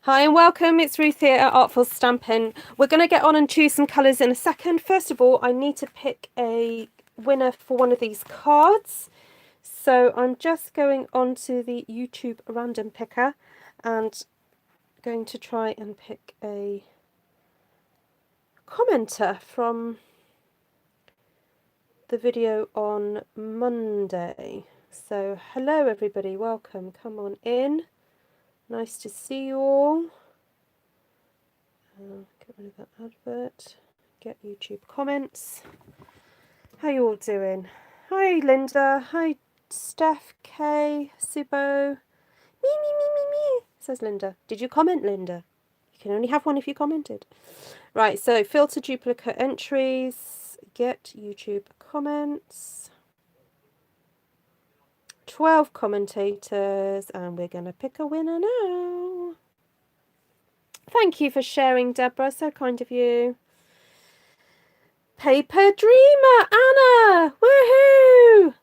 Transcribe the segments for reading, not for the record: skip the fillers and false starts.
Hi and welcome, it's Ruth here at Artful Stampin. We're going to get on and choose some colours in a second. First of all, I need to pick a winner for one of these cards. So I'm just going onto the YouTube random picker and going to try and pick a commenter from the video on Monday. So hello everybody, welcome, come on in. Nice to see you all. Get rid of that advert. Get YouTube comments. How you all doing? Hi Linda. Hi Steph, Kay, Sibo. Me, says Linda. Did you comment, Linda? You can only have one if you commented. Right, so filter duplicate entries. Get YouTube comments. 12 commentators, and we're going to pick a winner now. Thank you for sharing, Deborah. So kind of you. Paper Dreamer, Anna! Woohoo!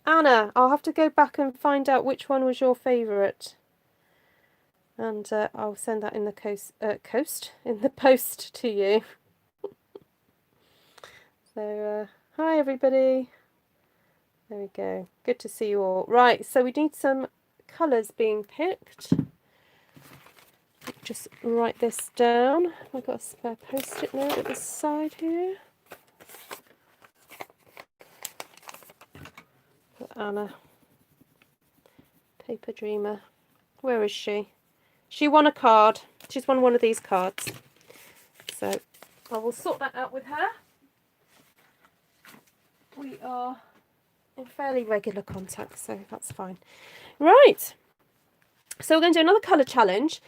Anna, I'll have to go back and find out which one was your favourite. And I'll send that in the post to you. So, hi everybody. There we go. Good to see you all. Right, so we need some colours being picked. Just write this down. I've got a spare post-it note at the side here. Anna. Paper Dreamer. Where is she? She won a card. She's won one of these cards. So I will sort that out with her. We are in fairly regular contact, so that's fine. Right. So we're going to do another colour challenge.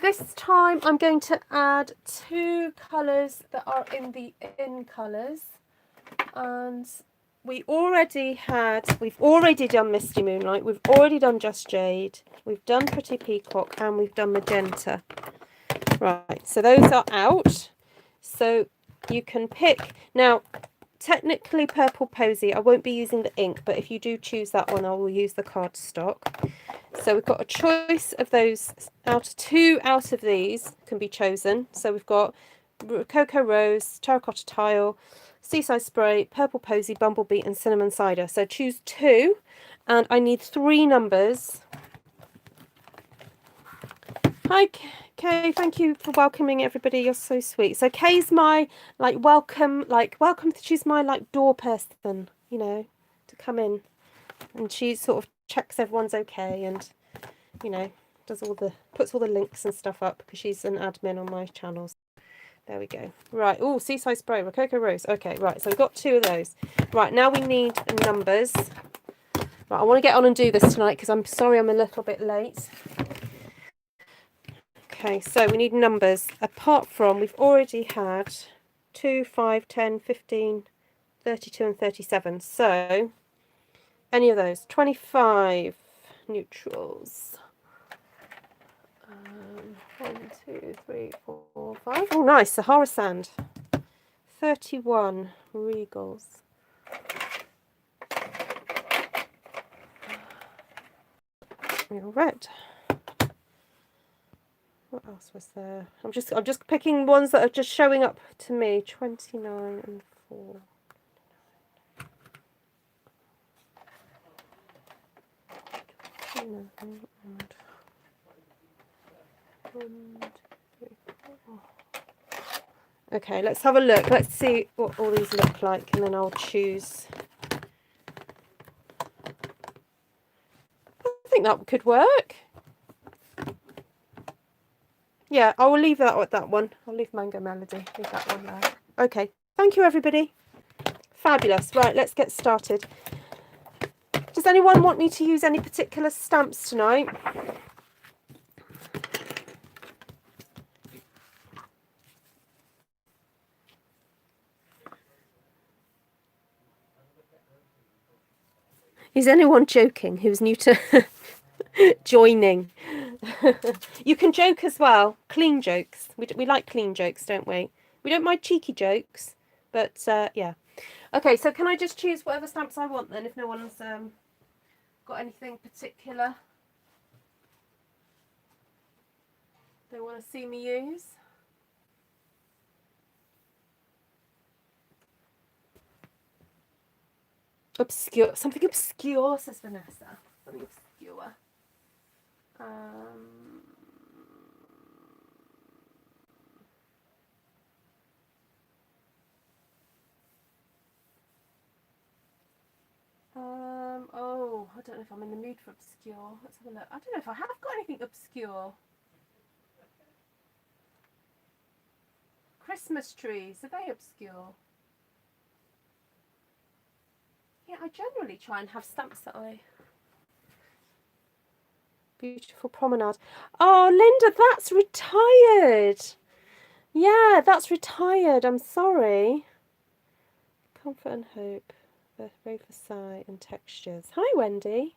This time I'm going to add 2 colours that are in the in colours, and we've already done Misty Moonlight, we've already done Just Jade, we've done Pretty Peacock, and we've done Magenta. Right, so those are out. So you can pick now. Technically Purple Posy, I won't be using the ink, but if you do choose that one, I will use the cardstock. So we've got a choice of those. 2 out of these can be chosen. So we've got Rococo Rose, Terracotta Tile, Seaside Spray, Purple Posy, Bumblebee and Cinnamon Cider. So choose 2, and I need 3 numbers. Hi Kay, thank you for welcoming everybody. You're so sweet. So Kay's my welcome. She's my door person, you know, to come in, and she sort of checks everyone's okay, and you know, puts all the links and stuff up because she's an admin on my channels. There we go. Right. Oh, Seaside Spray, Rococo Rose. Okay. Right. So we've got 2 of those. Right. Now we need numbers. Right. I want to get on and do this tonight because I'm sorry I'm a little bit late. Okay, so we need numbers, apart from we've already had 2, 5, 10, 15, 32 and 37. So any of those. 25 neutrals. 1, 2, 3, 4, 5. Oh, nice. Sahara sand. 31 regals. Real red. What else was there? I'm just picking ones that are just showing up to me. 29 and 4. Okay, let's have a look. Let's see what all these look like, and then I'll choose. I think that could work. Yeah, I will leave that one. I'll leave Mango Melody. Leave that one there. Okay, thank you everybody. Fabulous. Right, let's get started. Does anyone want me to use any particular stamps tonight? Is anyone joking who's new to joining? You can joke as well. Clean jokes. We like clean jokes, don't we? We don't mind cheeky jokes, but yeah. Okay, so can I just choose whatever stamps I want then, if no one's got anything particular? they want to see me use. Obscure, something obscure, says Vanessa. Something obscure. Oh, I don't know if I'm in the mood for obscure. Let's have a look. I don't know if I have got anything obscure. Christmas trees, are they obscure? Yeah, I generally try and have stamps that I... Beautiful promenade. Oh, Linda, that's retired. Yeah, that's retired. I'm sorry. Comfort and hope. Versailles and textures. Hi, Wendy.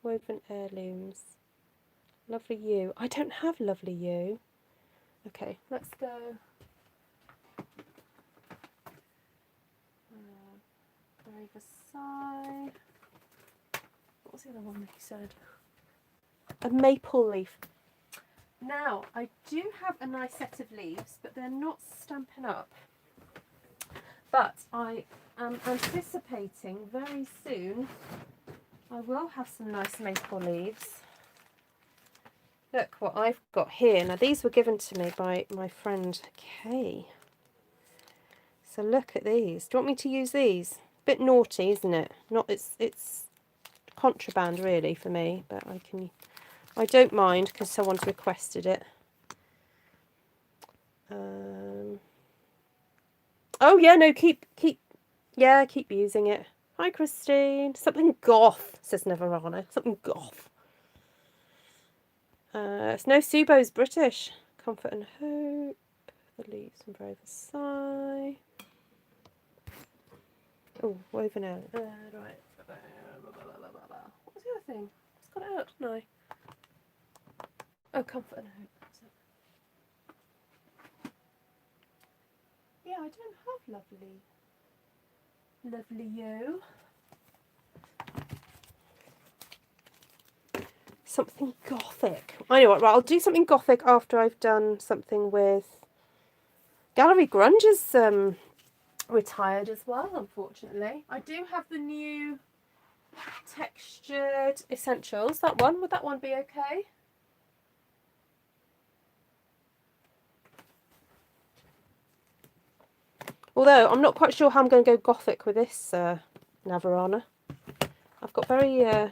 Woven heirlooms. Lovely you. I don't have lovely you. Okay, let's go. Versailles. What was the other one that you said? A maple leaf. Now, I do have a nice set of leaves, but they're not Stampin' Up. But I am anticipating very soon I will have some nice maple leaves. Look what I've got here. Now, these were given to me by my friend Kay. So look at these. Do you want me to use these? Bit naughty, isn't it? Not it's contraband really for me, but I don't mind because someone's requested it. Oh yeah, no, keep using it. Hi Christine. Something goth, says Neverana. Something goth. It's no Subo's British. Comfort and hope. The leaves from Versailles. Oh, woven out. Right. What was the other thing? It's got it out, didn't I? Oh, comfort and hope. Yeah, I don't have lovely you. Something gothic. I know what, right, I'll do something gothic after I've done something with... Gallery Grunge is retired as well, unfortunately. I do have the new textured essentials. That one, would that one be okay? Although I'm not quite sure how I'm going to go gothic with this Navarana. I've got very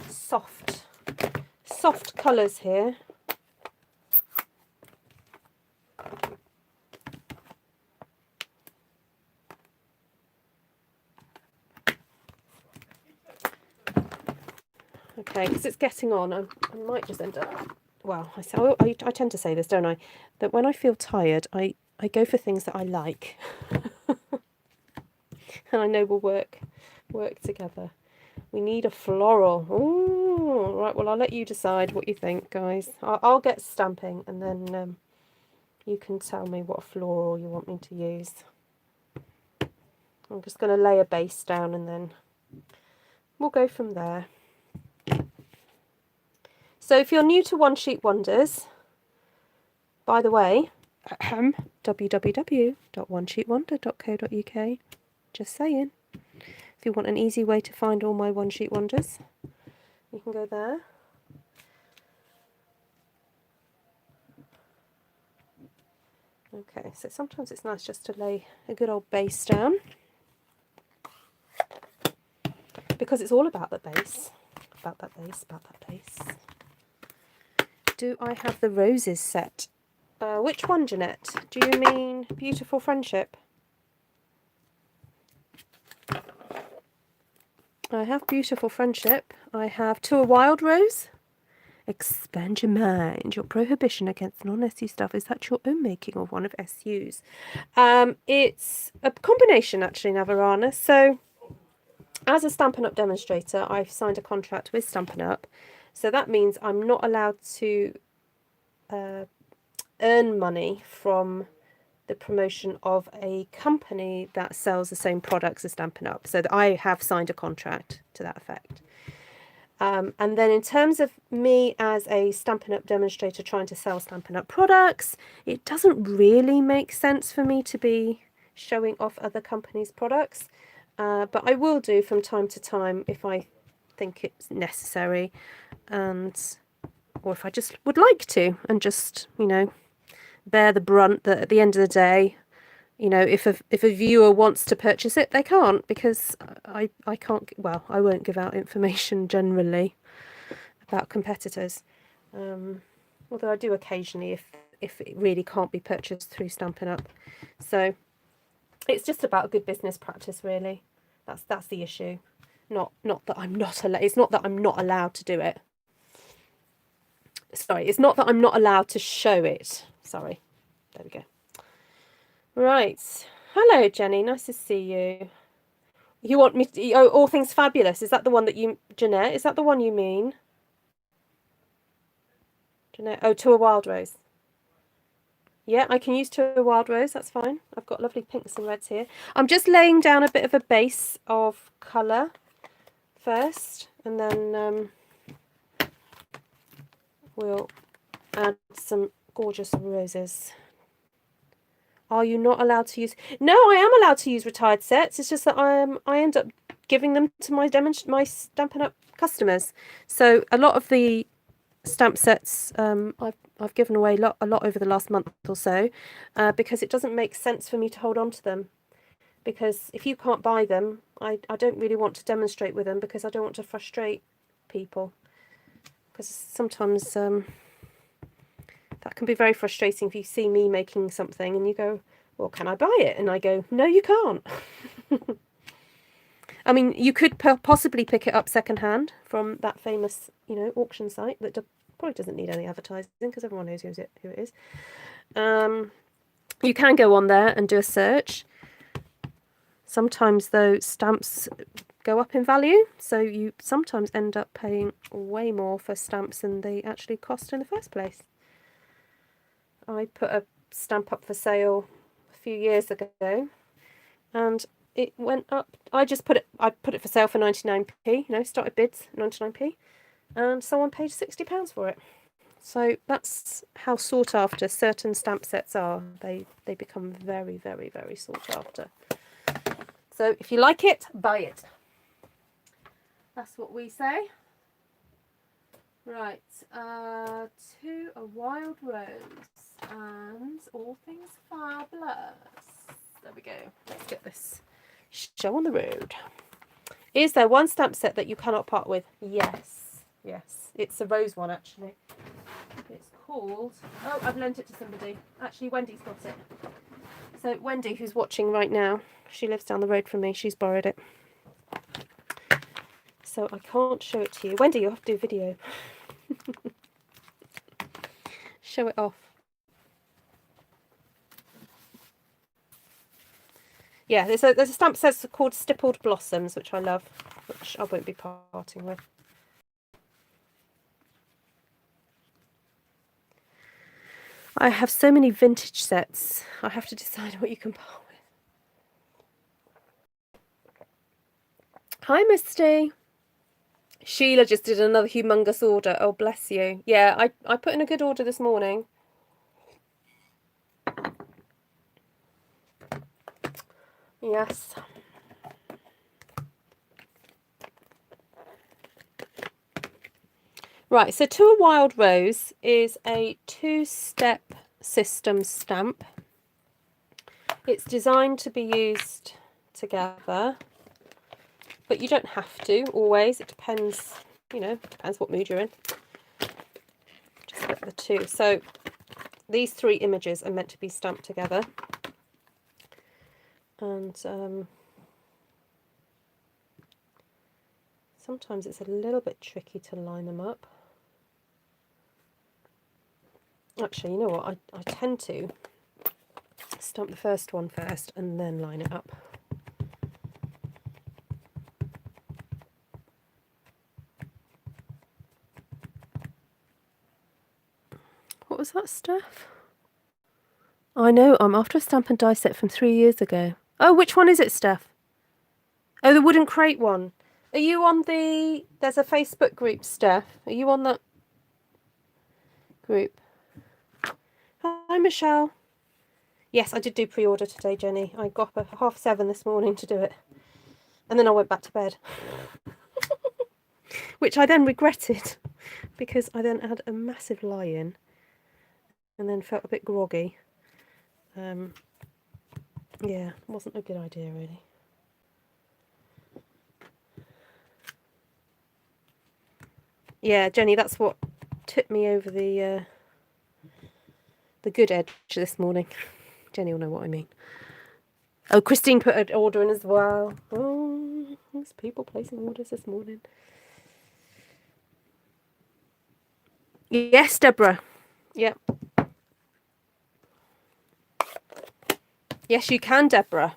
soft colours here. Okay, because it's getting on, I might just end up... Well, I tend to say this, don't I? That when I feel tired, I go for things that I like. And I know will work together. We need a floral. Ooh, right, well, I'll let you decide what you think, guys. I'll get stamping and then you can tell me what floral you want me to use. I'm just going to lay a base down and then we'll go from there. So if you're new to One Sheet Wonders, by the way, www.onesheetwonder.co.uk, just saying. If you want an easy way to find all my One Sheet Wonders, you can go there. Okay, so sometimes it's nice just to lay a good old base down, because it's all about the base. About that base. Do I have the roses set? Which one, Jeanette? Do you mean Beautiful Friendship? I have Beautiful Friendship. I have To a Wild Rose. Expand your mind. Your prohibition against non-SU stuff. Is that your own making or one of SU's? It's a combination, actually, Navarana. So, as a Stampin' Up demonstrator, I've signed a contract with Stampin' Up. So that means I'm not allowed to earn money from the promotion of a company that sells the same products as Stampin' Up. So that I have signed a contract to that effect. And then in terms of me as a Stampin' Up demonstrator trying to sell Stampin' Up products, it doesn't really make sense for me to be showing off other companies' products. But I will do from time to time if I think it's necessary, or if I just would like to, and just, you know, bear the brunt that at the end of the day, you know, if a viewer wants to purchase it, they can't, because I can't, well, I won't give out information generally about competitors. Although I do occasionally if it really can't be purchased through Stampin' Up. So it's just about good business practice, really. That's the issue. Not that I'm not allowed. It's not that I'm not allowed to do it. Sorry, it's not that I'm not allowed to show it. Sorry. There we go. Right. Hello, Jenny. Nice to see you. You want me to... Oh, All Things Fabulous. Is that the one that you... Jeanette, is that the one you mean? Jeanette... Oh, To a Wild Rose. Yeah, I can use To a Wild Rose. That's fine. I've got lovely pinks and reds here. I'm just laying down a bit of a base of colour first. And then we'll add some gorgeous roses. Are you not allowed to use... No, I am allowed to use retired sets. It's just that I end up giving them to my Stampin' Up customers. So a lot of the stamp sets I've given away a lot over the last month or so, because it doesn't make sense for me to hold on to them. Because if you can't buy them, I don't really want to demonstrate with them, because I don't want to frustrate people. Because sometimes... that can be very frustrating if you see me making something and you go, well, can I buy it? And I go, no, you can't. I mean, you could possibly pick it up secondhand from that famous, you know, auction site that probably doesn't need any advertising because everyone knows who it is. You can go on there and do a search. Sometimes, though, stamps go up in value, so you sometimes end up paying way more for stamps than they actually cost in the first place. I put a stamp up for sale a few years ago, and it went up. I put it for sale for 99p. You know, started bids 99p, and someone paid £60 for it. So that's how sought after certain stamp sets are. They become very, very, very sought after. So if you like it, buy it. That's what we say. Right, To a Wild Rose and All Things Fabulous. There we go. Let's get this show on the road. Is there one stamp set that you cannot part with? Yes. Yes. It's a rose one, actually. It's called... Oh, I've lent it to somebody. Actually, Wendy's got it. So Wendy, who's watching right now, she lives down the road from me. She's borrowed it. So I can't show it to you. Wendy, you'll have to do a video. Show it off. Yeah, there's a stamp set called Stippled Blossoms, which I love, which I won't be parting with. I have so many vintage sets. I have to decide what you can part with. Hi, Misty. Sheila just did another humongous order. Oh, bless you. Yeah, I put in a good order this morning. Yes. Right, so To a Wild Rose is a 2-step system stamp. It's designed to be used together, but you don't have to always. It depends, you know, depends what mood you're in. Just get the two. So these 3 images are meant to be stamped together. And sometimes it's a little bit tricky to line them up. Actually, you know what? I tend to stamp the first one first and then line it up. What was that, Steph? I know, I'm after a stamp and die set from 3 years ago. Oh, which one is it, Steph? Oh, the wooden crate one. Are you on there's a Facebook group, Steph. Are you on that group? Hi, Michelle. Yes, I did do pre-order today, Jenny. I got up at 7:30 this morning to do it. And then I went back to bed. Which I then regretted because I then had a massive lie-in and then felt a bit groggy. Yeah, wasn't a good idea, really. Yeah, Jenny, that's what tipped me over the good edge this morning. Jenny will know what I mean. Oh, Christine put an order in as well. Oh, there's people placing orders this morning. Yes, Deborah. Yep. Yes, you can, Deborah.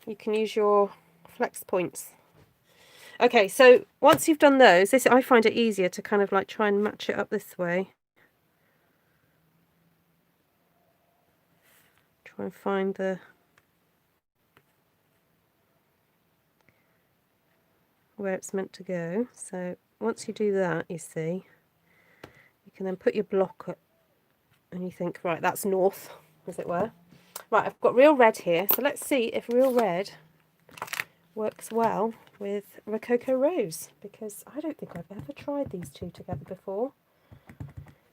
You can use your flex points. Okay, so once you've done those, I find it easier to kind of like try and match it up this way. Try and find where it's meant to go. So once you do that, you see, you can then put your block up and you think, right, that's north, as it were. Right, I've got real red here, so let's see if real red works well with Rococo Rose, because I don't think I've ever tried these two together before.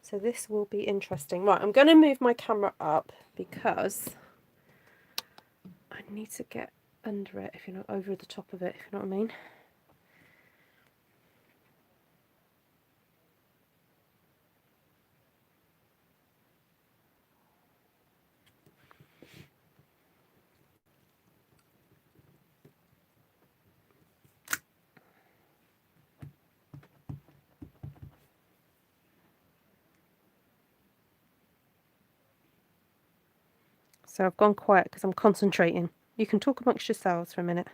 So this will be interesting. Right, I'm going to move my camera up because I need to get under it, if you're not over the top of it, if you know what I mean. So I've gone quiet because I'm concentrating. You can talk amongst yourselves for a minute.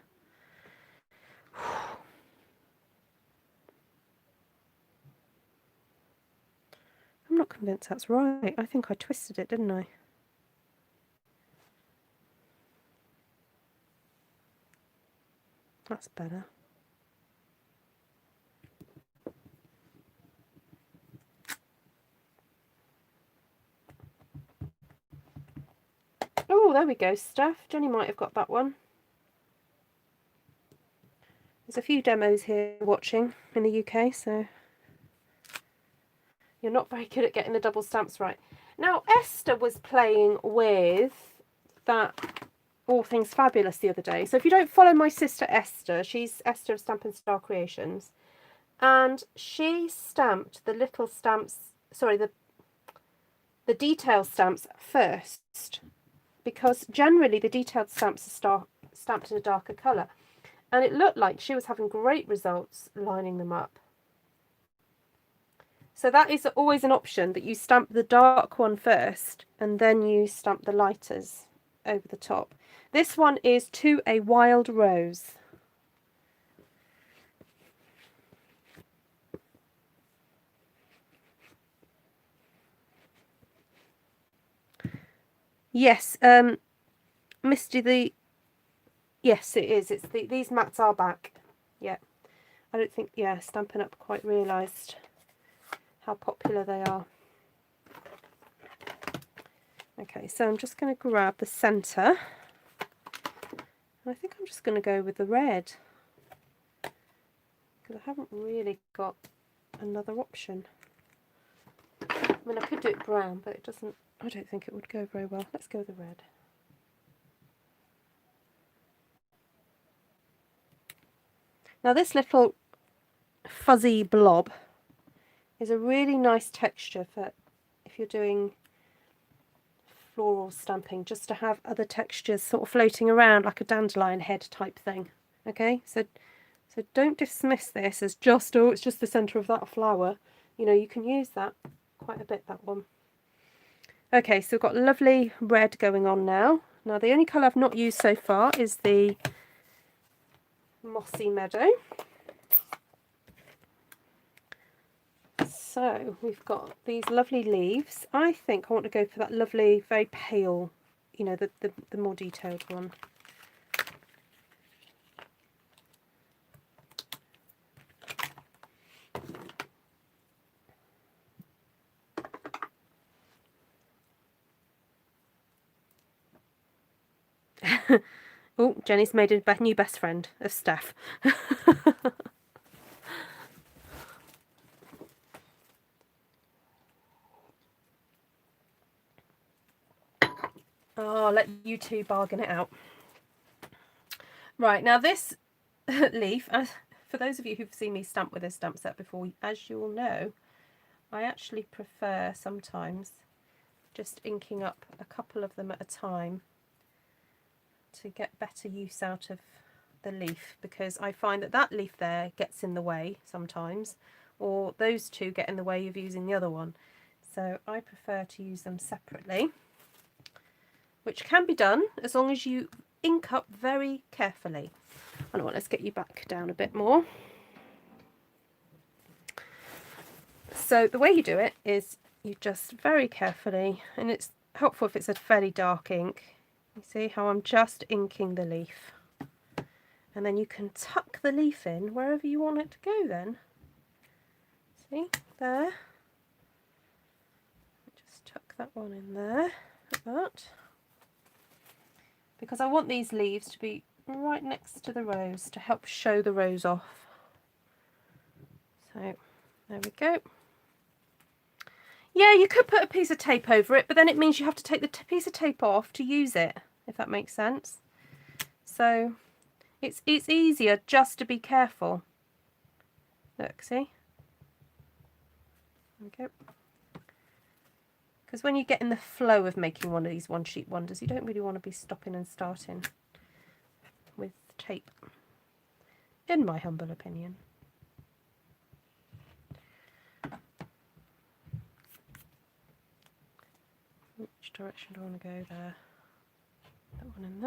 I'm not convinced that's right. I think I twisted it, didn't I? That's better. Oh, there we go, Steph. Jenny might have got that one. There's a few demos here watching in the UK, so you're not very good at getting the double stamps right. Now, Esther was playing with that All Things Fabulous the other day. So if you don't follow my sister Esther, she's Esther of Stampin' Star Creations, and she stamped the little stamps, sorry, the detail stamps first, because generally the detailed stamps are stamped in a darker colour. And it looked like she was having great results lining them up. So that is always an option, that you stamp the dark one first and then you stamp the lighters over the top. This one is To a Wild Rose. Yes, Misty, yes, it is. It's these mats are back. Yeah. I don't think, yeah, Stampin' Up quite realised how popular they are. Okay, so I'm just going to grab the centre. I think I'm just going to go with the red, because I haven't really got another option. I mean, I could do it brown, but it doesn't, I don't think it would go very well. Let's go with the red. Now this little fuzzy blob is a really nice texture for if you're doing floral stamping, just to have other textures sort of floating around like a dandelion head type thing. Okay, so don't dismiss this as just, oh, it's just the centre of that flower. You know, you can use that quite a bit, that one. Okay, so we've got lovely red going on now. Now the only colour I've not used so far is the Mossy Meadow. So we've got these lovely leaves. I think I want to go for that lovely, very pale, you know, the more detailed one. Oh, Jenny's made a new best friend of Steph. Oh, I'll let you two bargain it out. Right, now this leaf, for those of you who've seen me stamp with this stamp set before, as you'll know, I actually prefer sometimes just inking up a couple of them at a time to get better use out of the leaf, because I find that that leaf there gets in the way sometimes, or those two get in the way of using the other one. So I prefer to use them separately, which can be done as long as you ink up very carefully. I know what, let's get you back down a bit more. So the way you do it is you just very carefully, and it's helpful if it's a fairly dark ink, you see how I'm just inking the leaf, and then you can tuck the leaf in wherever you want it to go then. See, there. Just tuck that one in there, like that. Because I want these leaves to be right next to the rose to help show the rose off. So, there we go. Yeah, you could put a piece of tape over it, but then it means you have to take the piece of tape off to use it, if that makes sense. So it's easier just to be careful. Look, see? Okay. Because when you get in the flow of making one of these one sheet wonders, you don't really want to be stopping and starting with tape, in my humble opinion. Which direction do I want to go there? That one in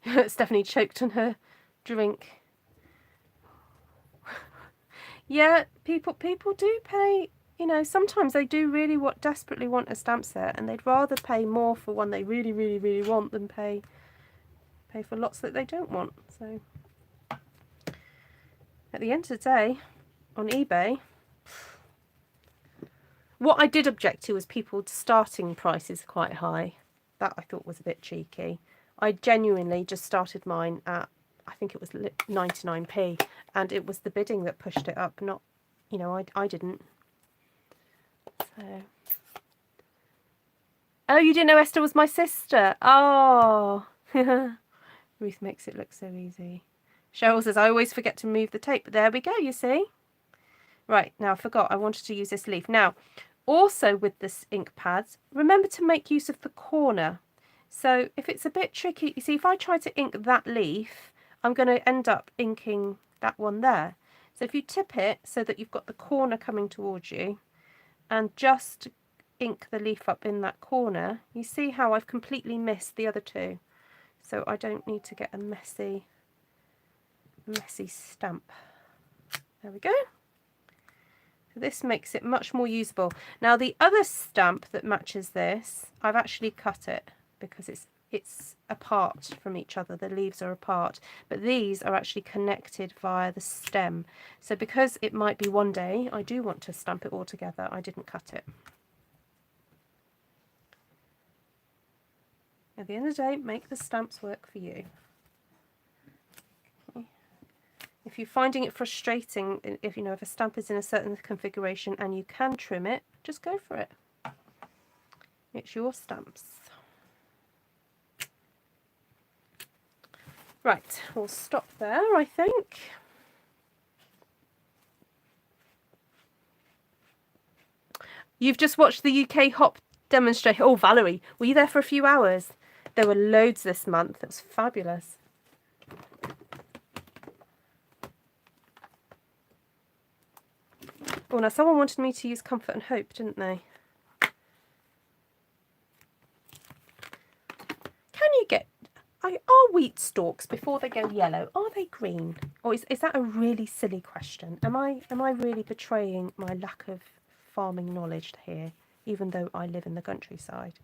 there. Stephanie choked on her drink. Yeah, people do pay, you know, sometimes they do really desperately want a stamp set, and they'd rather pay more for one they really, really, really want than pay for lots that they don't want. So at the end of the day, on eBay, what I did object to was people's starting prices quite high. That I thought was a bit cheeky. I genuinely just started mine at, I think it was 99p, and it was the bidding that pushed it up, not, you know, I didn't. So. Oh, you didn't know Esther was my sister? Oh. Ruth makes it look so easy. Cheryl says, I always forget to move the tape, but there we go, you see. Right, now I forgot, I wanted to use this leaf. Now, also with this ink pads, remember to make use of the corner. So if it's a bit tricky, you see, if I try to ink that leaf, I'm going to end up inking that one there. So if you tip it so that you've got the corner coming towards you, and just ink the leaf up in that corner, you see how I've completely missed the other two. So I don't need to get a messy stamp. There we go. So this makes it much more usable. Now the other stamp that matches this, I've actually cut it because it's apart from each other. The leaves are apart, but these are actually connected via the stem. So because it might be one day I do want to stamp it all together, I didn't cut it. At the end of the day, make the stamps work for you. Okay. If you're finding it frustrating, if you know if a stamp is in a certain configuration and you can trim it, just go for it. It's your stamps. Right, we'll stop there, I think. You've just watched the UK hop demonstration. Oh, Valerie, were you there for a few hours? There were loads this month. It was fabulous. Oh, now someone wanted me to use Comfort and Hope, didn't they? Can you get... Are wheat stalks, before they go yellow, are they green? Or is that a really silly question? Am I really betraying my lack of farming knowledge here, even though I live in the countryside?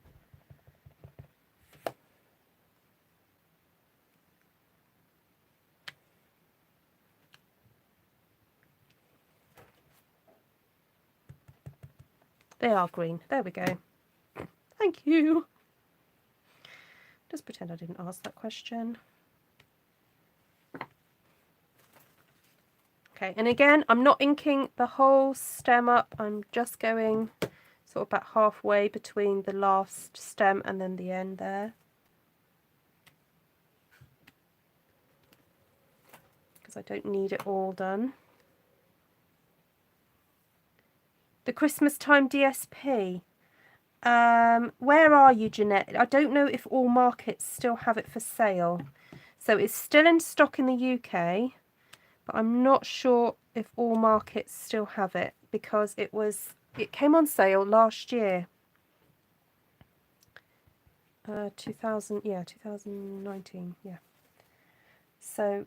They are green. There we go. Thank you. Just pretend I didn't ask that question. Okay, and again, I'm not inking the whole stem up. I'm just going sort of about halfway between the last stem and then the end there. Because I don't need it all done. The Christmas time DSP. Where are you, Jeanette? I don't know if all markets still have it for sale. So it's still in stock in the UK, but I'm not sure if all markets still have it because it came on sale last year. 2019, yeah. So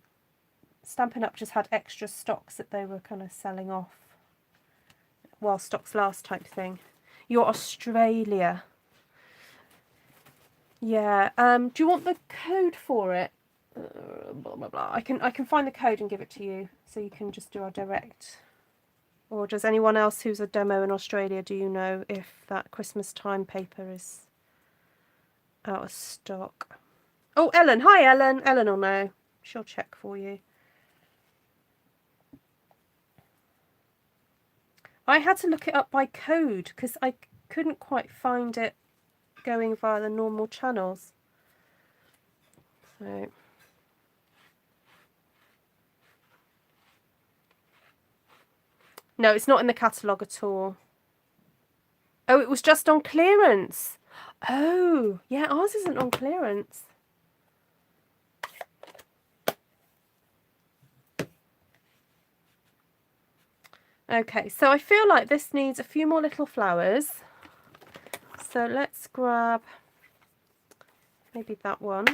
Stampin' Up just had extra stocks that they were kind of selling off while stocks last type thing. You're Australia. Yeah. Do you want the code for it? Blah blah blah. I can find the code and give it to you, so you can just do our direct. Or does anyone else who's a demo in Australia, do you know if that Christmas time paper is out of stock? Oh, Ellen. Hi, Ellen. Ellen will know. She'll check for you. I had to look it up by code because I couldn't quite find it going via the normal channels. So no, it's not in the catalogue at all. Oh, it was just on clearance. Oh, yeah, ours isn't on clearance. Okay, so I feel like this needs a few more little flowers. So let's grab maybe that one.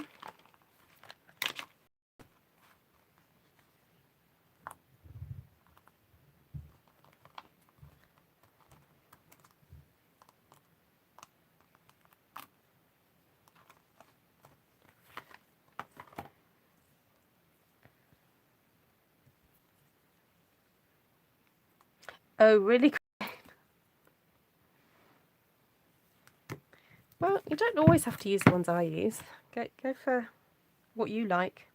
Oh, really? Well, you don't always have to use the ones I use. Go for what you like.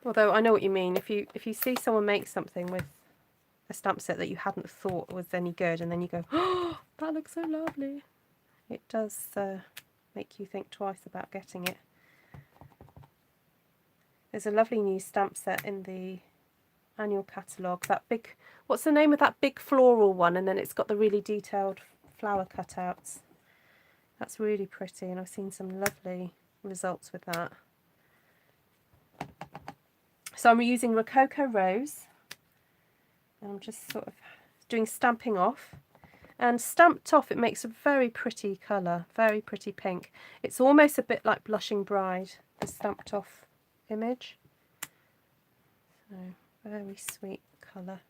Although I know what you mean. If you see someone make something with a stamp set that you hadn't thought was any good, and then you go, "Oh, that looks so lovely," it does make you think twice about getting it. There's a lovely new stamp set in the annual catalogue. That big, what's the name of that big floral one? And then it's got the really detailed flower cutouts. That's really pretty, and I've seen some lovely results with that. So I'm using Rococo Rose, and I'm just sort of doing stamping off. And stamped off, it makes a very pretty colour, very pretty pink. It's almost a bit like Blushing Bride, the stamped off image. So, very sweet colour.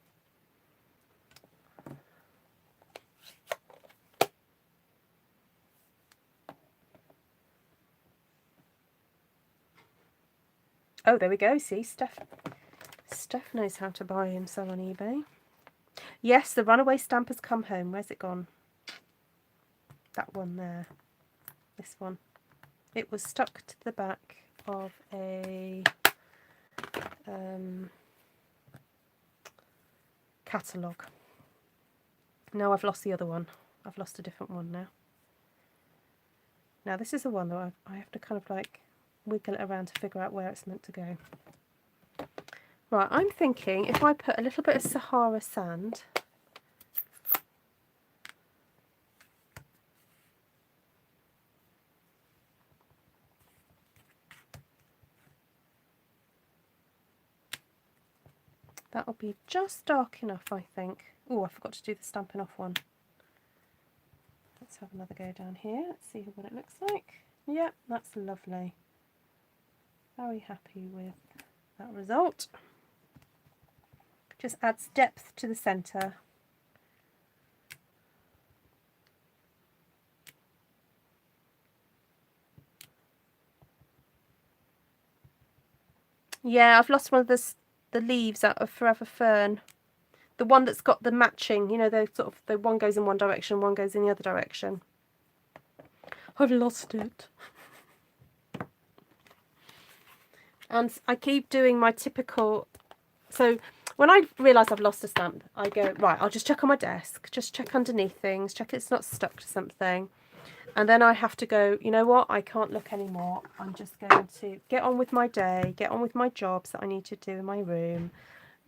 Oh, there we go. See, Steph knows how to buy and sell on eBay. Yes, the runaway stamp has come home. Where's it gone? That one there. This one. It was stuck to the back of a catalogue. No, I've lost the other one. I've lost a different one now. Now this is the one that I have to kind of like wiggle it around to figure out where it's meant to go. Right, I'm thinking if I put a little bit of Sahara sand, that'll be just dark enough, I think. Oh, I forgot to do the Stampin' Off one. Let's have another go down here. Let's see what it looks like. Yep, that's lovely. Very happy with that result. Just adds depth to the centre. Yeah, I've lost one of the leaves out of Forever Fern. The one that's got the matching, you know, the sort of, the one goes in one direction, one goes in the other direction. I've lost it. And I keep doing my typical, so when I realise I've lost a stamp, I go, right, I'll just check on my desk, just check underneath things, check it's not stuck to something. And then I have to go, you know what, I can't look anymore. I'm just going to get on with my day, get on with my jobs that I need to do in my room,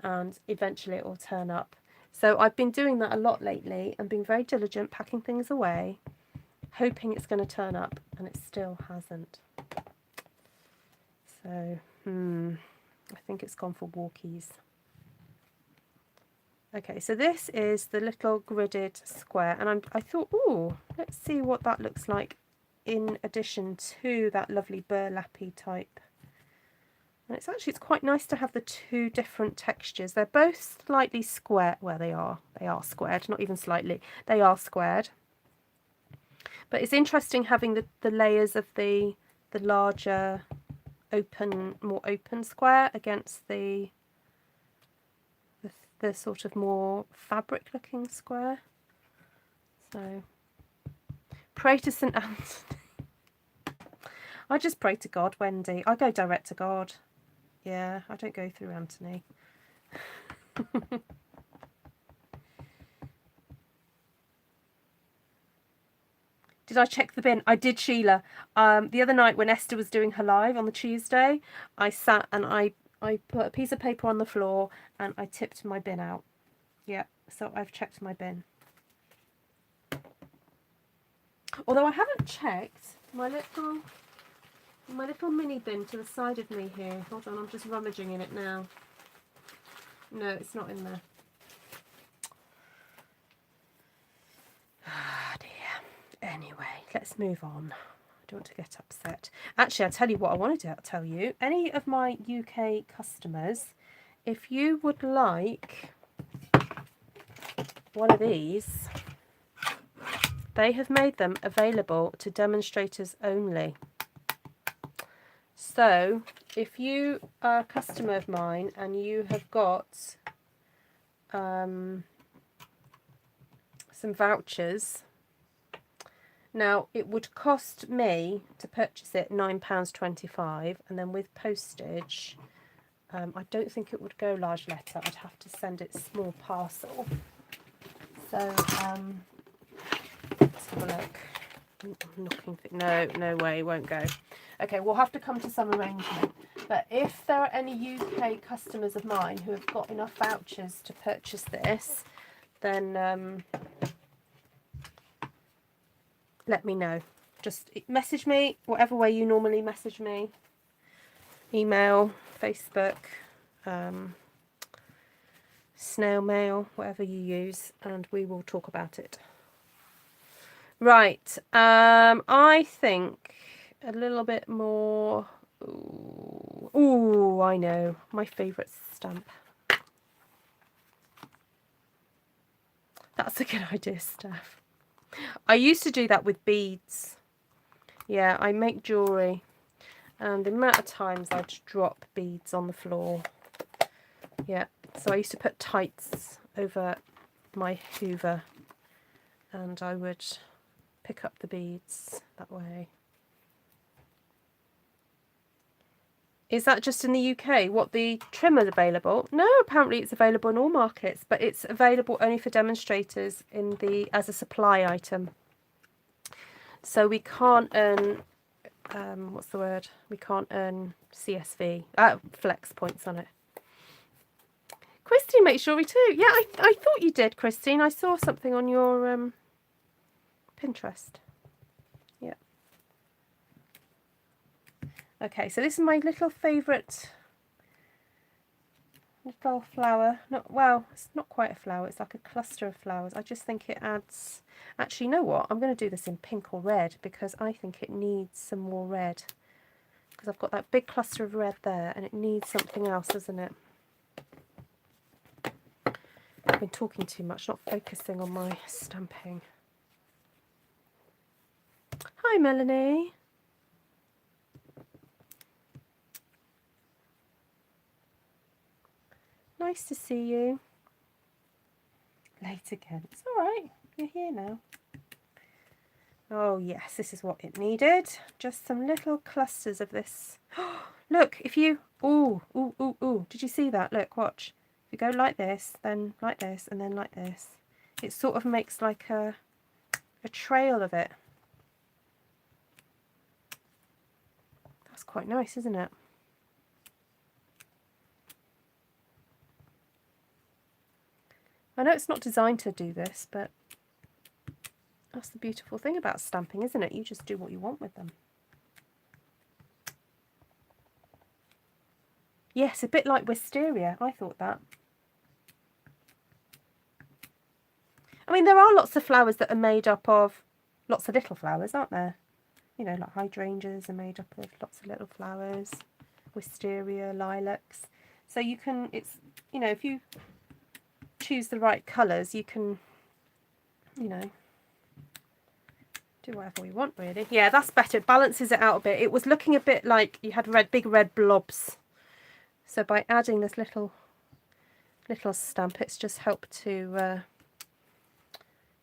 and eventually it will turn up. So I've been doing that a lot lately and being very diligent, packing things away, hoping it's going to turn up, and it still hasn't. So, I think it's gone for walkies. Okay, so this is the little gridded square, and I thought, ooh, let's see what that looks like in addition to that lovely burlappy type. And it's quite nice to have the two different textures. They're both slightly square. Well, they are squared, not even slightly. They are squared. But it's interesting having the layers of the larger more open square against the sort of more fabric looking square. So pray to St. Anthony. I just pray to God, Wendy. I go direct to God. Yeah, I don't go through Anthony. Did I check the bin? I did, Sheila. The other night when Esther was doing her live on the Tuesday, I sat and I put a piece of paper on the floor and I tipped my bin out. Yeah, so I've checked my bin. Although I haven't checked my little mini bin to the side of me here. Hold on, I'm just rummaging in it now. No, it's not in there. Ah, dear. Anyway, let's move on. I don't want to get upset. Actually, I'll tell you what I wanted to tell you. Any of my UK customers, if you would like one of these, they have made them available to demonstrators only. So if you are a customer of mine and you have got some vouchers, now it would cost me to purchase it £9.25, and then with postage, I don't think it would go large letter. I'd have to send it small parcel. So let's have a look. I'm looking for, no way, it won't go. Okay, we'll have to come to some arrangement. But if there are any UK customers of mine who have got enough vouchers to purchase this, then let me know. Just message me, whatever way you normally message me. Email, Facebook, snail mail, whatever you use, and we will talk about it. Right, I think a little bit more. Ooh, I know, my favourite stamp. That's a good idea, Steph. I used to do that with beads. Yeah, I make jewellery, and the amount of times I'd drop beads on the floor. Yeah, so I used to put tights over my Hoover, and I would pick up the beads that way. Is that just in the UK? What, the trimmer available? No, apparently it's available in all markets, but it's available only for demonstrators as a supply item. So we can't earn what's the word? We can't earn CSV, flex points on it. Christine makes jewellery too. Yeah, I thought you did, Christine. I saw something on your Pinterest. Yeah. Okay, so this is my little favourite little flower. Well, it's not quite a flower. It's like a cluster of flowers. I just think it adds. Actually, you know what? I'm going to do this in pink or red because I think it needs some more red. Because I've got that big cluster of red there, and it needs something else, doesn't it? I've been talking too much, not focusing on my stamping. Hi, Melanie. Nice to see you. late again. It's all right. You're here now. Oh yes, this is what it needed. Just some little clusters of this. Look, if you, ooh, did you see that? Look, watch. If you go like this, then like this, and then like this, it sort of makes like a trail of it. That's quite nice, isn't it? I know it's not designed to do this, but that's the beautiful thing about stamping, isn't it? You just do what you want with them. Yes, a bit like wisteria. I thought that. I mean, there are lots of flowers that are made up of lots of little flowers, aren't there? You know, like hydrangeas are made up of lots of little flowers, wisteria, lilacs. So you can, it's, you know, if you choose the right colours, you can, you know, do whatever we want, really. Yeah, that's better. It balances it out a bit. It was looking a bit like you had big red blobs. So by adding this little stamp, it's just helped to,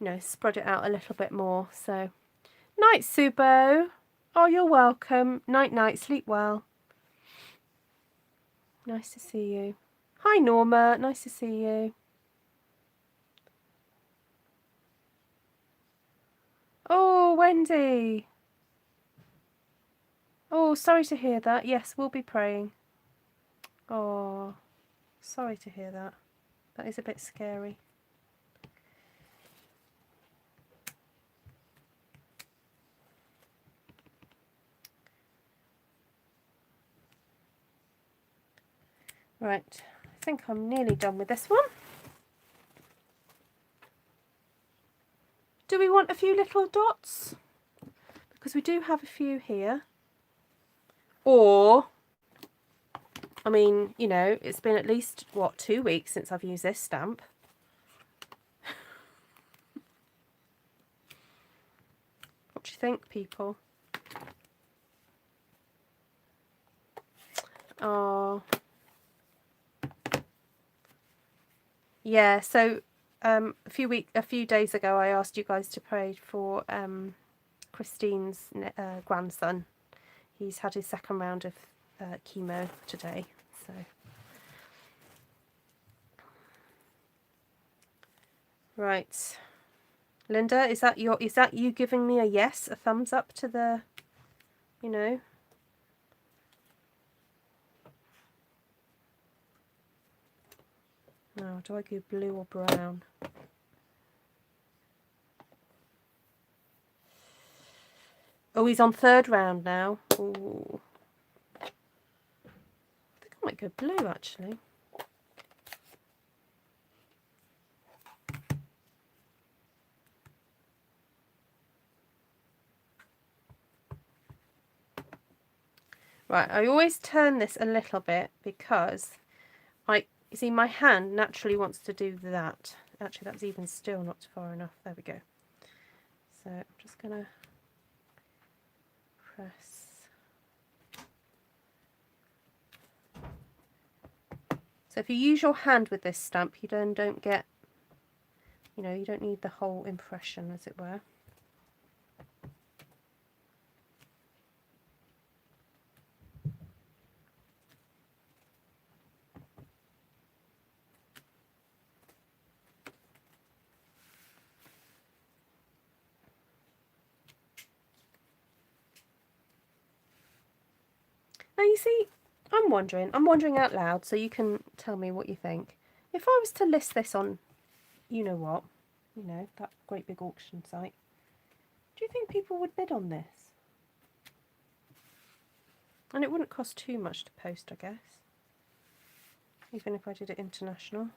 you know, spread it out a little bit more. So, night, Subo. Oh, you're welcome. Night, night. Sleep well. Nice to see you. Hi, Norma. Nice to see you. Oh, Wendy. Oh, sorry to hear that. Yes, we'll be praying. Oh, sorry to hear that. That is a bit scary. Right, I think I'm nearly done with this one. Do we want a few little dots? Because we do have a few here. Or, I mean, you know, it's been at least, what, 2 weeks since I've used this stamp. What do you think, people? Oh. Yeah, so a few days ago I asked you guys to pray for Christine's grandson. He's had his second round of chemo today, so right. Linda, is that you giving me a yes, a thumbs up to the, you know? No, do I go blue or brown? Oh, he's on third round now. Ooh. I think I might go blue, actually. Right, I always turn this a little bit because you see, my hand naturally wants to do that. Actually, that's even still not far enough. There we go. So I'm just going to press. So if you use your hand with this stamp, you don't get, you know, you don't need the whole impression, as it were. Now you see, I'm wondering out loud, so you can tell me what you think. If I was to list this on, you know what, you know, that great big auction site, do you think people would bid on this? And it wouldn't cost too much to post, I guess, even if I did it international.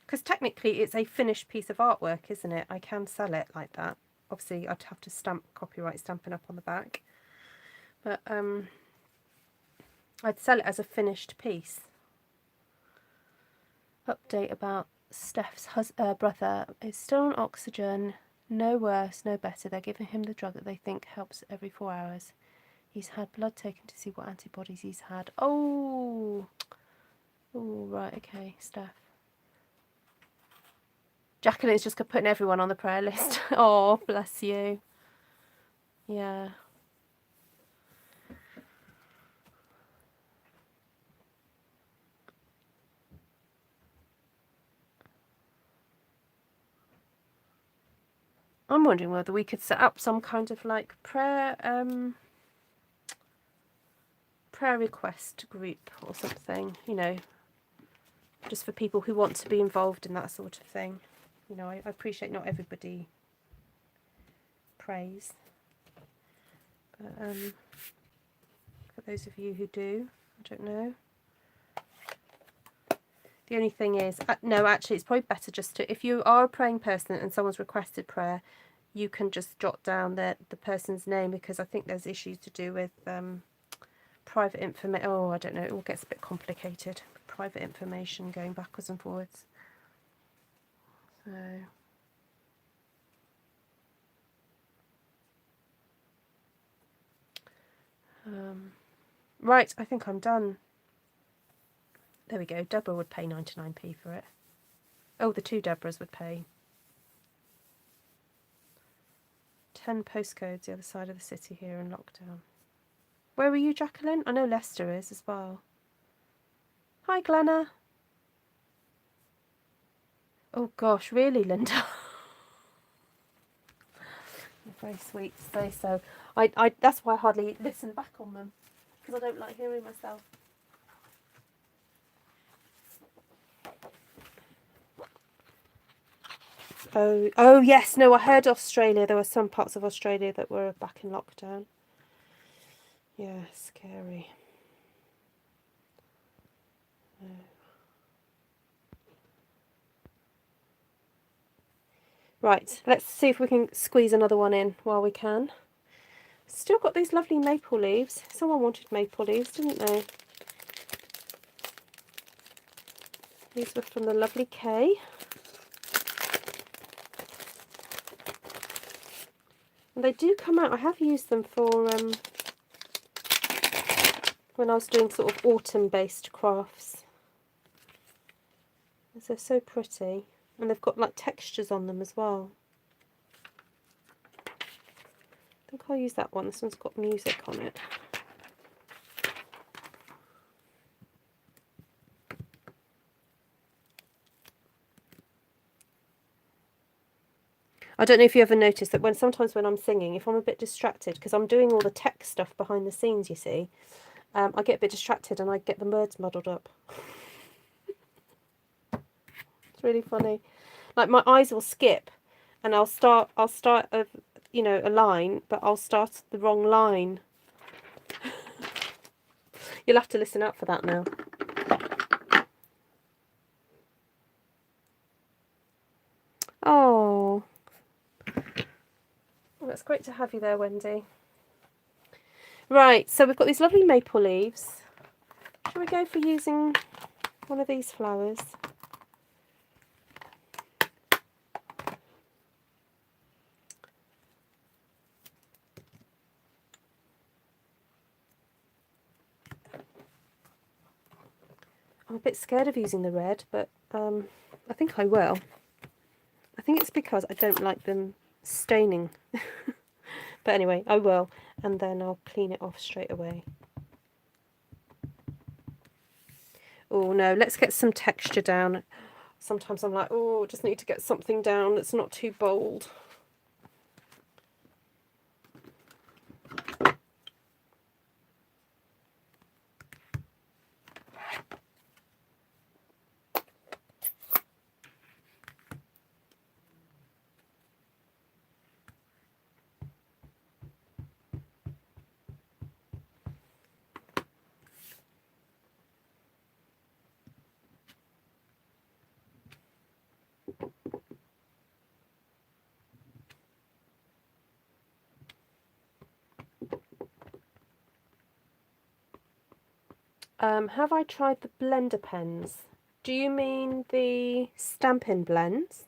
Because technically it's a finished piece of artwork, isn't it? I can sell it like that. Obviously I'd have to stamp copyright stamping up on the back. But I'd sell it as a finished piece. Update about Steph's brother is still on oxygen. No worse, no better. They're giving him the drug that they think helps every 4 hours. He's had blood taken to see what antibodies he's had. Oh, right, okay, Steph. Jacqueline's just putting everyone on the prayer list. Oh, bless you. Yeah. I'm wondering whether we could set up some kind of like prayer request group or something, you know, just for people who want to be involved in that sort of thing. You know, I appreciate not everybody prays, but for those of you who do, I don't know. The only thing is, no, actually, it's probably better just to, if you are a praying person and someone's requested prayer, you can just jot down the person's name, because I think there's issues to do with private information. Oh, I don't know, it all gets a bit complicated. Private information going backwards and forwards. So, right, I think I'm done. There we go. Deborah would pay 99p for it. Oh, the two Deborahs would pay 10 postcodes the other side of the city here in lockdown. Where are you, Jacqueline? I know Leicester is as well. Hi, Glenna. Oh gosh, really, Linda? You're very sweet to say so. I that's why I hardly listen back on them, because I don't like hearing myself. Oh yes, no, I heard Australia. There were some parts of Australia that were back in lockdown. Yeah, scary. Right, let's see if we can squeeze another one in while we can. Still got these lovely maple leaves. Someone wanted maple leaves, didn't they? These were from the lovely Kay. And they do come out. I have used them for when I was doing sort of autumn-based crafts. They're so pretty. And they've got like textures on them as well. I think I'll use that one. This one's got music on it. I don't know if you ever noticed that sometimes when I'm singing, if I'm a bit distracted, because I'm doing all the tech stuff behind the scenes, you see, I get a bit distracted and I get the words muddled up. It's really funny. Like my eyes will skip, and I'll start a line, but I'll start the wrong line. You'll have to listen out for that now. Oh, well, that's great to have you there, Wendy. Right, so we've got these lovely maple leaves. Shall we go for using one of these flowers? I'm a bit scared of using the red, but I think I will. I think it's because I don't like them staining. But anyway, I will, and then I'll clean it off straight away. Oh no, let's get some texture down. Sometimes I'm like, oh, I just need to get something down that's not too bold. Have I tried the blender pens? Do you mean the Stampin' blends?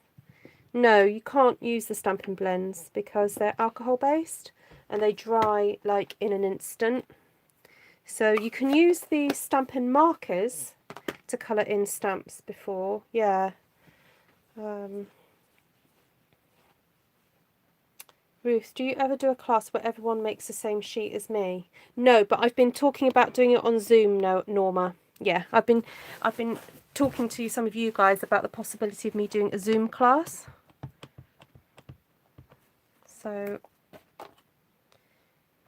No, you can't use the Stampin' blends because they're alcohol based and they dry like in an instant. So you can use the Stampin' markers to colour in stamps before, yeah. Ruth, do you ever do a class where everyone makes the same sheet as me? No, but I've been talking about doing it on Zoom, no, Norma. Yeah, I've been talking to some of you guys about the possibility of me doing a Zoom class. So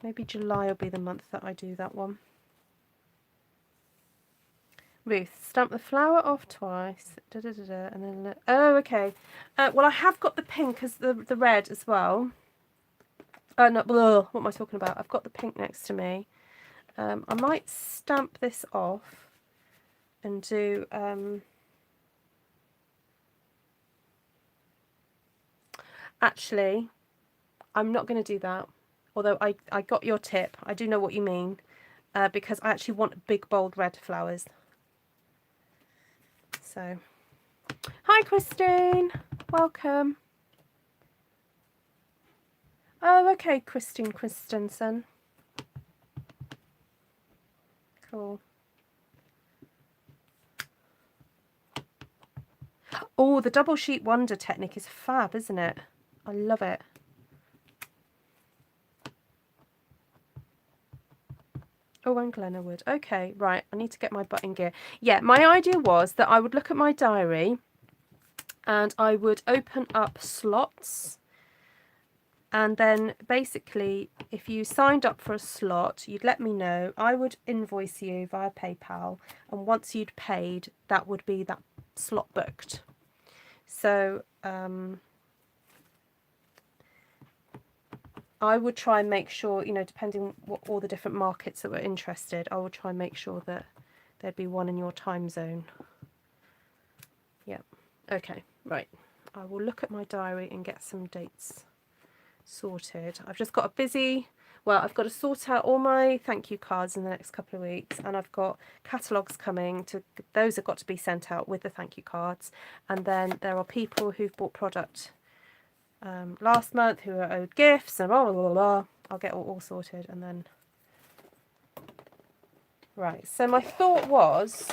maybe July will be the month that I do that one. Ruth, stamp the flower off twice, and then oh, okay. Well, I have got the pink as the red as well. No, blah, what am I talking about? I've got the pink next to me. I might stamp this off and do actually, I'm not going to do that. Although I got your tip. I do know what you mean, because I actually want big bold red flowers. So, hi Christine, welcome. Oh, okay, Christine Christensen. Cool. Oh, the double sheet wonder technique is fab, isn't it? I love it. Oh, and Glenwood. Okay, right. I need to get my butt in gear. Yeah, my idea was that I would look at my diary and I would open up slots. And then basically, if you signed up for a slot, you'd let me know. I would invoice you via PayPal. And once you'd paid, that would be that slot booked. So I would try and make sure, you know, depending what all the different markets that were interested, I would try and make sure that there'd be one in your time zone. Yeah. Okay. Right. I will look at my diary and get some dates sorted. I've just got a busy, well, I've got to sort out all my thank you cards in the next couple of weeks, and I've got catalogues coming to, those have got to be sent out with the thank you cards, and then there are people who've bought product last month who are owed gifts and blah, blah, blah, blah. I'll get all sorted and then right. So my thought was,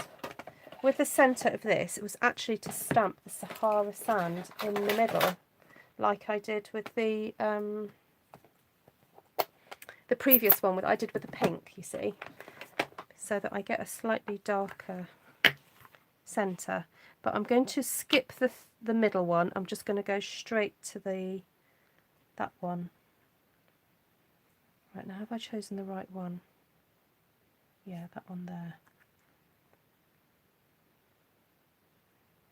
with the centre of this, it was actually to stamp the Sahara sand in the middle, like I did with the previous one I did with the pink, you see, so that I get a slightly darker centre. But I'm going to skip the middle one. I'm just going to go straight to that one. Right, now have I chosen the right one? Yeah, that one there.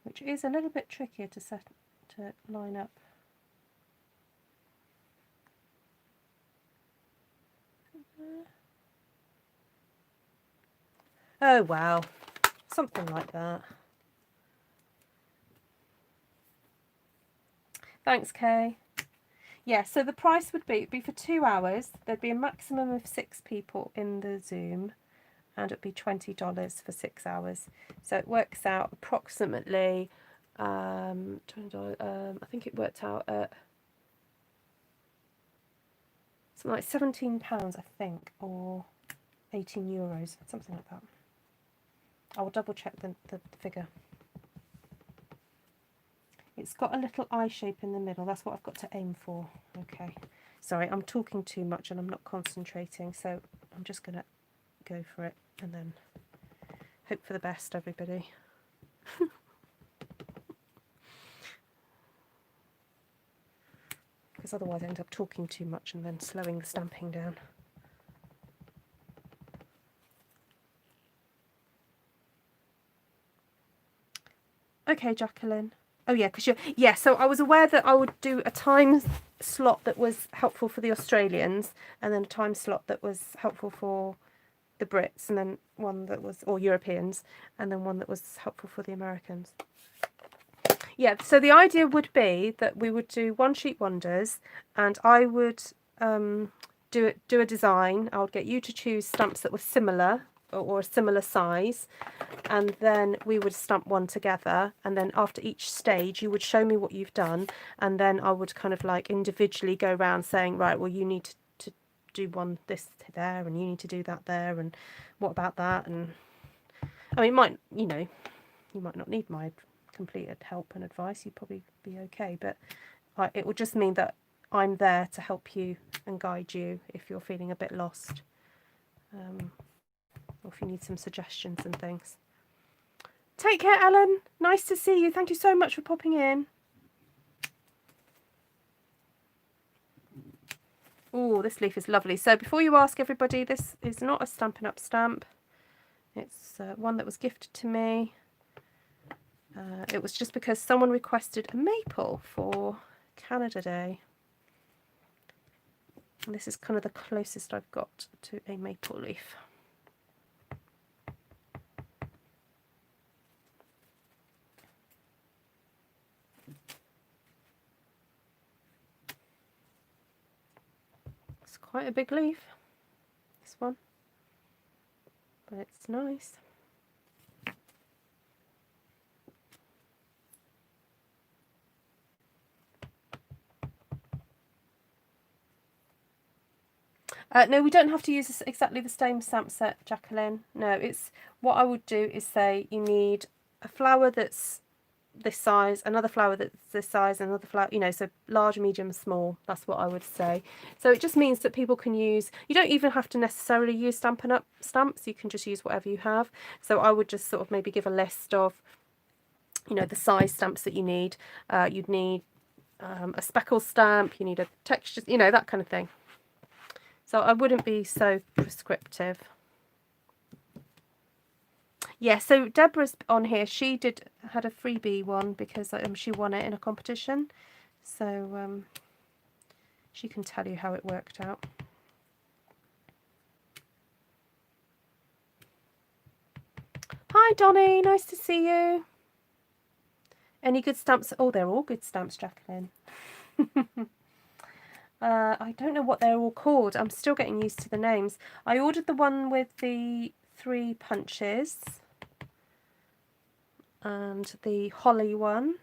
Which is a little bit trickier to line up. Oh wow, something like that. Thanks, Kay. Yeah, so the price would be for 2 hours. There'd be a maximum of 6 people in the Zoom, and it'd be $20 for 6 hours. So it works out approximately $20. I think it worked out at something like £17, I think, or €18, something like that. I will double check the figure. It's got a little eye shape in the middle. That's what I've got to aim for. Okay. Sorry, I'm talking too much and I'm not concentrating, so I'm just going to go for it and then hope for the best, everybody. Because otherwise I end up talking too much and then slowing the stamping down. Okay, Jacqueline. Oh yeah, because yeah. So I was aware that I would do a time slot that was helpful for the Australians, and then a time slot that was helpful for the Brits, and then one that was, or Europeans, and then one that was helpful for the Americans. Yeah. So the idea would be that we would do one sheet wonders, and I would do a design. I would get you to choose stamps that were similar or a similar size, and then we would stamp one together, and then after each stage you would show me what you've done, and then I would kind of like individually go around saying, right, well, you need to do one this there, and you need to do that there, and what about that? And I mean, you might not need my complete help and advice, you'd probably be okay, but it would just mean that I'm there to help you and guide you if you're feeling a bit lost, or if you need some suggestions and things. Take care, Ellen. Nice to see you. Thank you so much for popping in. Oh, this leaf is lovely. So before you ask, everybody, this is not a Stampin' Up stamp. It's one that was gifted to me. It was just because someone requested a maple for Canada Day. And this is kind of the closest I've got to a maple leaf. It's quite a big leaf, this one, but it's nice. No, we don't have to use exactly the same stamp set, Jacqueline. No, it's what I would do is say you need a flower that's this size, another flower that's this size, another flower, you know, so large, medium, small. That's what I would say. So it just means that people can use, you don't even have to necessarily use Stampin' Up stamps, you can just use whatever you have. So I would just sort of maybe give a list of, you know, the size stamps that you need. You'd need a speckle stamp, you need a texture, you know, that kind of thing. So I wouldn't be so prescriptive. Yeah, so Deborah's on here. She had a freebie one because she won it in a competition. So she can tell you how it worked out. Hi Donnie, nice to see you. Any good stamps? Oh, they're all good stamps, Jacqueline. I don't know what they're all called. I'm still getting used to the names. I ordered the one with the 3 punches and the holly one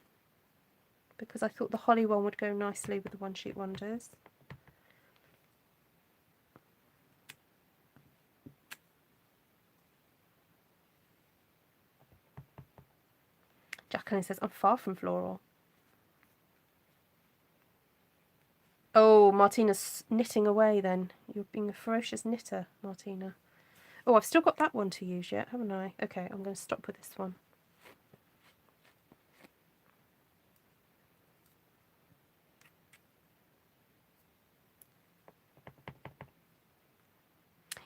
because I thought the holly one would go nicely with the One Sheet Wonders. Jacqueline says, I'm far from floral. Oh, Martina's knitting away then. You're being a ferocious knitter, Martina. Oh, I've still got that one to use yet, haven't I? Okay, I'm going to stop with this one.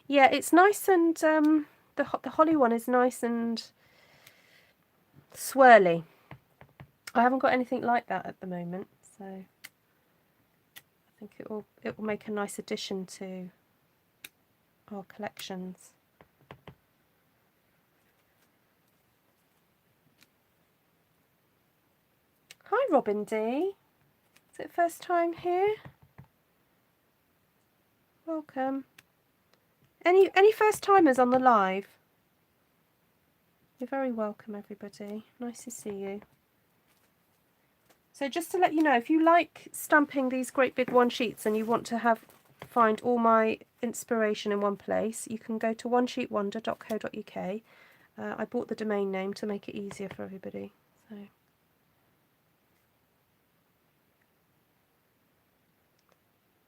Yeah, it's nice and the holly one is nice and swirly. I haven't got anything like that at the moment, so I think it will make a nice addition to our collections. Hi Robin D. Is it first time here? Welcome. Any first timers on the live? You're very welcome, everybody. Nice to see you. So just to let you know, if you like stamping these great big one sheets and you want to find all my inspiration in one place, you can go to onesheetwonder.co.uk. I bought the domain name to make it easier for everybody. So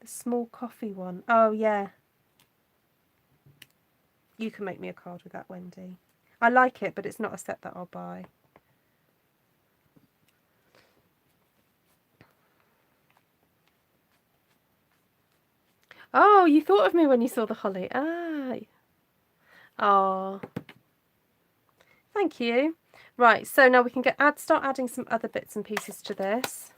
the small coffee one. Oh yeah. You can make me a card with that, Wendy. I like it, but it's not a set that I'll buy. Oh, you thought of me when you saw the holly. Ah. Oh. Thank you. Right, so now we can start adding some other bits and pieces to this.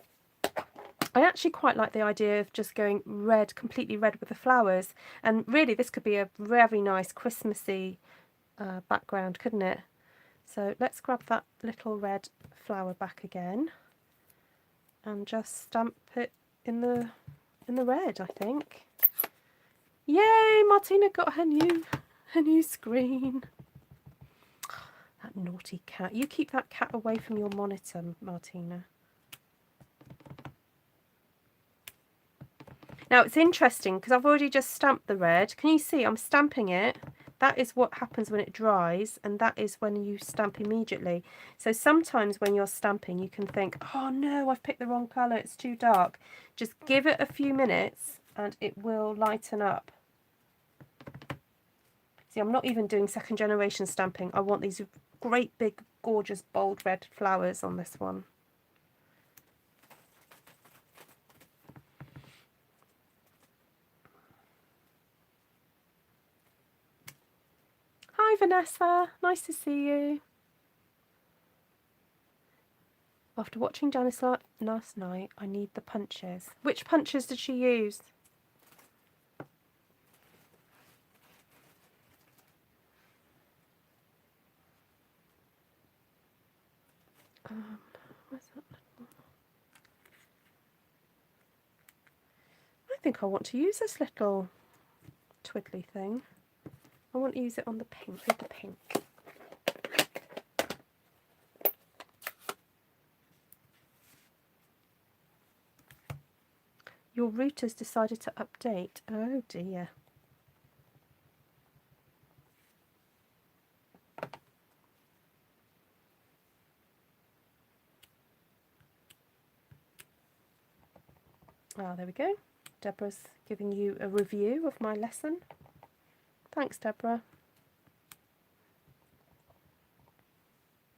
I actually quite like the idea of just going red, completely red with the flowers. And really, this could be a very nice Christmassy background, couldn't it? So let's grab that little red flower back again and just stamp it in the red, I think. Yay, Martina got her new screen. That naughty cat. You keep that cat away from your monitor, Martina. Now it's interesting because I've already just stamped the red. Can you see I'm stamping it, That is what happens when it dries, and that is when you stamp immediately. So sometimes when you're stamping, you can think, oh no, I've picked the wrong colour, it's too dark. Just give it a few minutes and it will lighten up. See, I'm not even doing second generation stamping. I want these great big, gorgeous, bold red flowers on this one. Hi Vanessa, nice to see you. After watching Janice last night, I need the punches. Which punches did she use? Where's that little... I think I want to use this little twiddly thing. I want to use it on the pink, with the pink. Your router's decided to update. Oh dear. Ah, there we go. Deborah's giving you a review of my lesson. Thanks, Deborah.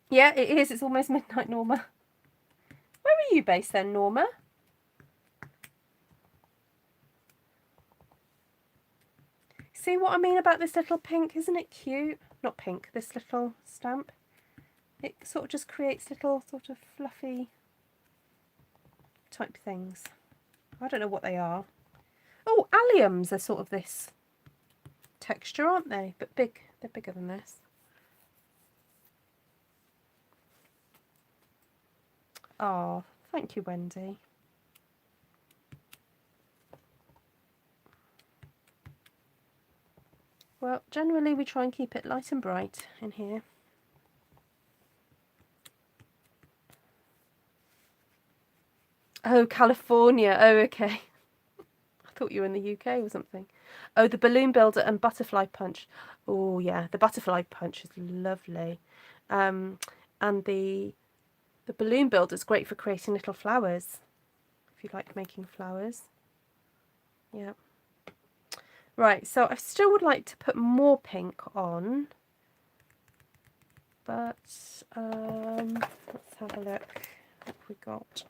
Yeah, it is. It's almost midnight, Norma. Where are you based then, Norma? See what I mean about this little pink? Isn't it cute? Not pink, this little stamp. It sort of just creates little sort of fluffy type things. I don't know what they are. Oh, alliums are sort of this texture, aren't they? But big. They're bigger than this. Oh, thank you, Wendy. Well, generally we try and keep it light and bright in here. Oh, California. Oh, okay. I thought you were in the UK or something. Oh, the balloon builder and butterfly punch. Oh, yeah. The butterfly punch is lovely. And the balloon builder is great for creating little flowers. If you like making flowers. Yeah. Right, so I still would like to put more pink on. But let's have a look. What have we got?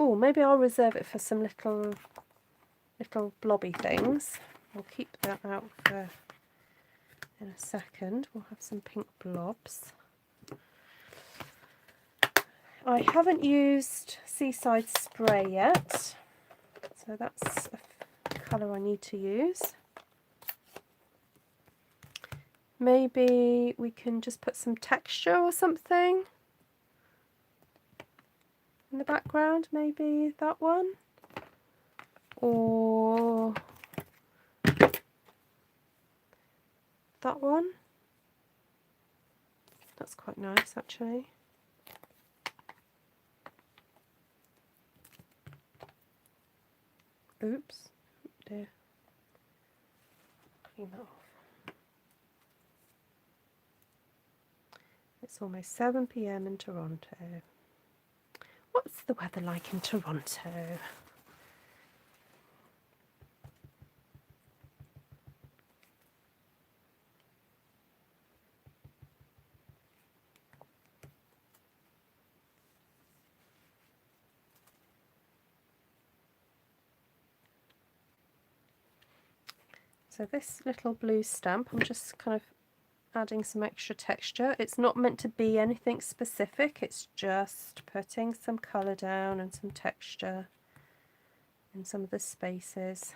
Oh, maybe I'll reserve it for some little blobby things. I'll keep that out for in a second. We'll have some pink blobs. I haven't used Seaside spray yet, so that's a colour I need to use. Maybe we can just put some texture or something in the background, maybe that one, or that one. That's quite nice actually. Oops, dear. Clean that off. It's almost 7 PM in Toronto. What's the weather like in Toronto? So this little blue stamp, I'm just kind of adding some extra texture. It's not meant to be anything specific, it's just putting some colour down and some texture in some of the spaces.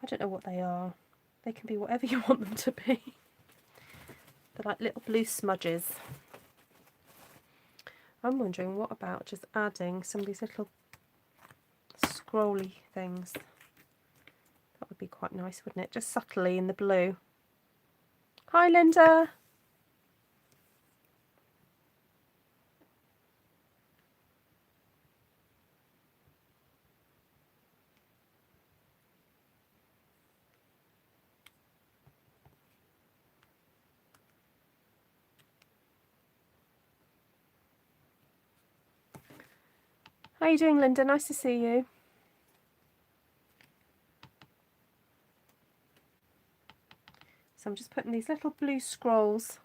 don't know what they are. They can be whatever you want them to be. They're like little blue smudges. I'm wondering what about just adding some of these little scrolly things. That would be quite nice, wouldn't it? Just subtly in the blue. Hi, Linda. How are you doing, Linda? Nice to see you. So I'm just putting these little blue scrolls.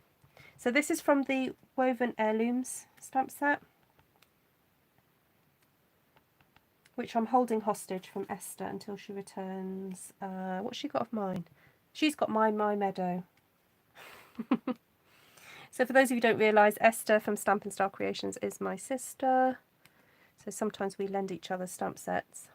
So this is from the Woven Heirlooms stamp set, which I'm holding hostage from Esther until she returns. What's she got of mine? She's got my Meadow. So for those of you who don't realise, Esther from Stampin' Style Creations is my sister. So sometimes we lend each other stamp sets.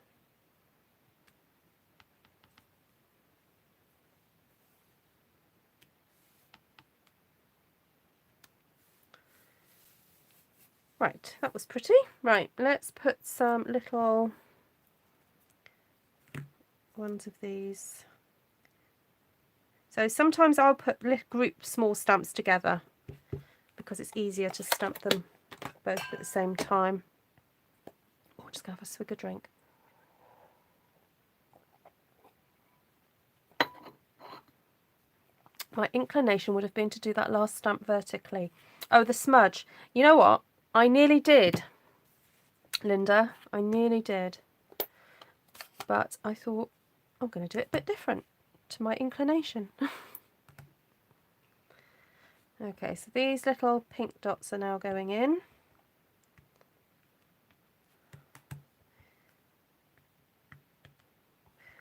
Right, that was pretty. Right, let's put some little ones of these. So sometimes I'll put group small stamps together because it's easier to stamp them both at the same time. Oh, just gonna have a swig of drink. My inclination would have been to do that last stamp vertically. Oh, the smudge. You know what? I nearly did, Linda. I nearly did. But I thought I'm going to do it a bit different to my inclination. Okay, so these little pink dots are now going in.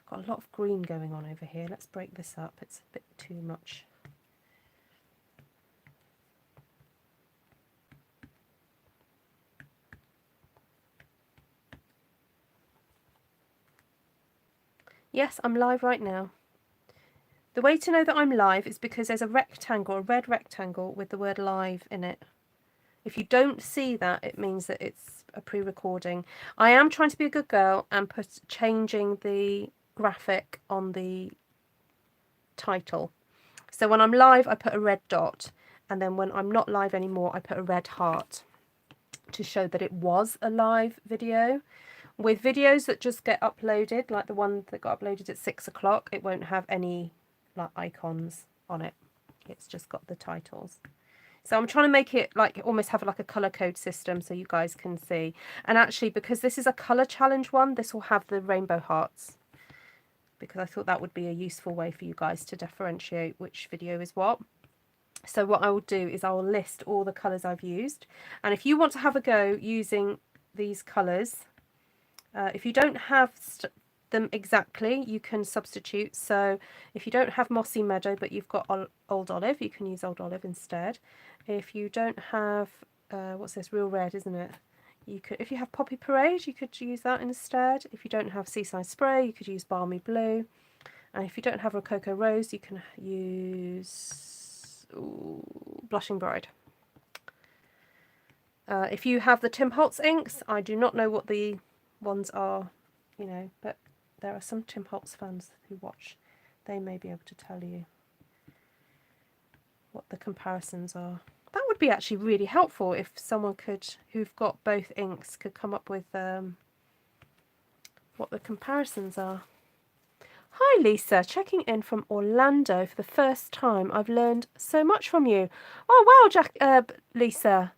Got a lot of green going on over here. Let's break this up. It's a bit too much. Yes, I'm live right now. The way to know that I'm live is because there's a rectangle, a red rectangle with the word live in it. If you don't see that, it means that it's a pre-recording. I am trying to be a good girl and changing the graphic on the title. So when I'm live, I put a red dot, and then when I'm not live anymore, I put a red heart to show that it was a live video. With videos that just get uploaded, like the one that got uploaded at 6 o'clock, it won't have any like icons on it. It's just got the titles. So I'm trying to make it like almost have like a color code system so you guys can see. And actually, because this is a color challenge one, this will have the rainbow hearts, because I thought that would be a useful way for you guys to differentiate which video is what. So what I will do is I will list all the colors I've used. And if you want to have a go using these colors, if you don't have them exactly, you can substitute. So if you don't have Mossy Meadow but you've got Old Olive, you can use Old Olive instead. If you don't have what's this, Real Red, isn't it? You could, if you have Poppy Parade, you could use that instead. If you don't have Seaside Spray, you could use Balmy Blue. And if you don't have Rococo Rose, you can use Blushing Bride. If you have the Tim Holtz inks, I do not know what the ones are, you know, but there are some Tim Holtz fans who watch. They may be able to tell you what the comparisons are. That would be actually really helpful if someone could, who've got both inks, could come up with what the comparisons are. Hi Lisa, checking in from Orlando for the first time. I've learned so much from you. Oh wow, Lisa.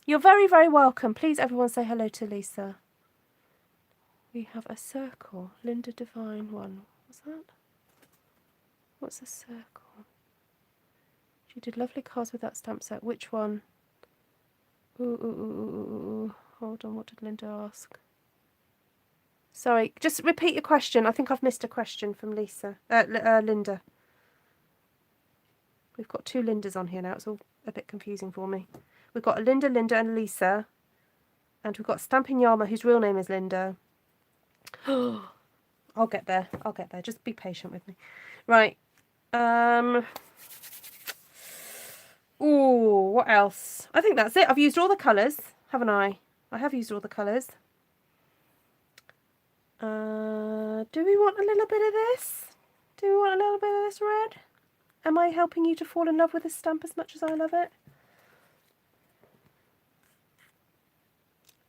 You're very, very welcome. Please everyone say hello to Lisa. We have a circle. Linda Divine one. What's that? What's a circle? She did lovely cards with that stamp set. Which one? Ooh. Hold on, what did Linda ask? Sorry, just repeat your question. I think I've missed a question from Lisa. Linda. We've got two Lindas on here now. It's all a bit confusing for me. We've got a Linda, and Lisa. And we've got Stampin' Yama, whose real name is Linda. I'll get there. I'll get there. Just be patient with me. Right. Ooh, what else? I think that's it. I've used all the colours, haven't I? I have used all the colours. Do we want a little bit of this? Do we want a little bit of this red? Am I helping you to fall in love with this stamp as much as I love it?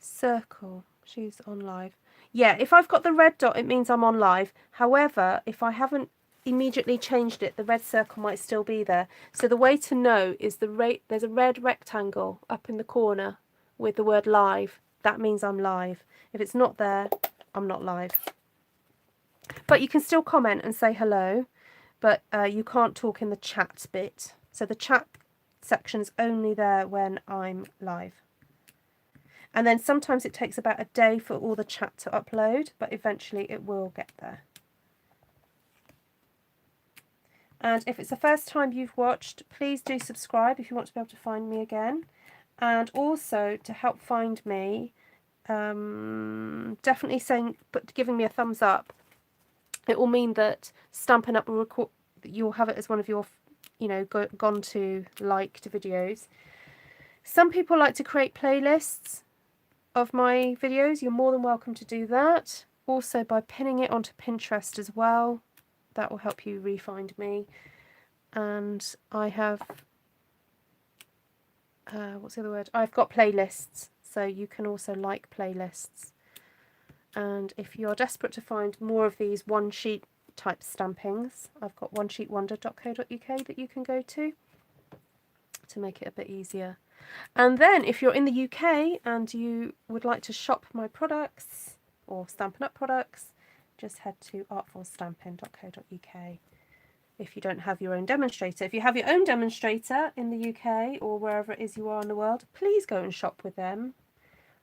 Circle. She's on live. Yeah, if I've got the red dot, it means I'm on live. However, if I haven't immediately changed it, the red circle might still be there. So the way to know is there's a red rectangle up in the corner with the word live. That means I'm live. If it's not there, I'm not live. But you can still comment and say hello, but you can't talk in the chat bit. So the chat section's only there when I'm live. And then sometimes it takes about a day for all the chat to upload, but eventually it will get there. And if it's the first time you've watched, please do subscribe if you want to be able to find me again. And also to help find me, definitely giving me a thumbs up. It will mean that Stampin' Up will record, you'll have it as one of your, gone to liked videos. Some people like to create playlists of my videos. You're more than welcome to do that. Also by pinning it onto Pinterest as well. That will help you re-find me. And I have, what's the other word? I've got playlists, so you can also like playlists. And if you're desperate to find more of these one sheet type stampings, I've got onesheetwonder.co.uk that you can go to make it a bit easier. And then if you're in the UK and you would like to shop my products or Stampin' Up products, just head to artfulstampin.co.uk. if you don't have your own demonstrator. If you have your own demonstrator in the UK or wherever it is you are in the world, please go and shop with them.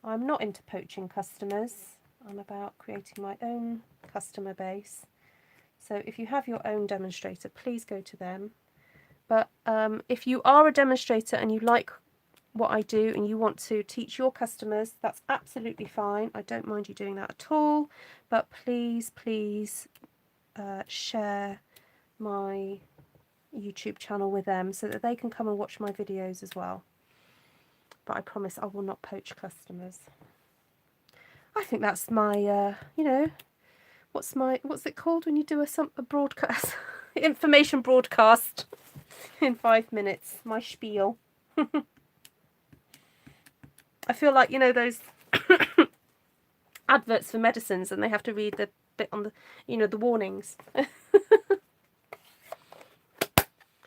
I'm not into poaching customers. I'm about creating my own customer base. So if you have your own demonstrator, please go to them. But if you are a demonstrator and you like what I do and you want to teach your customers, that's absolutely fine. I don't mind you doing that at all. But please, please share my YouTube channel with them so that they can come and watch my videos as well. But I promise I will not poach customers. I think that's my, what's it called when you do a broadcast, information broadcast in 5 minutes, my spiel. I feel like, those adverts for medicines and they have to read the bit on the, the warnings.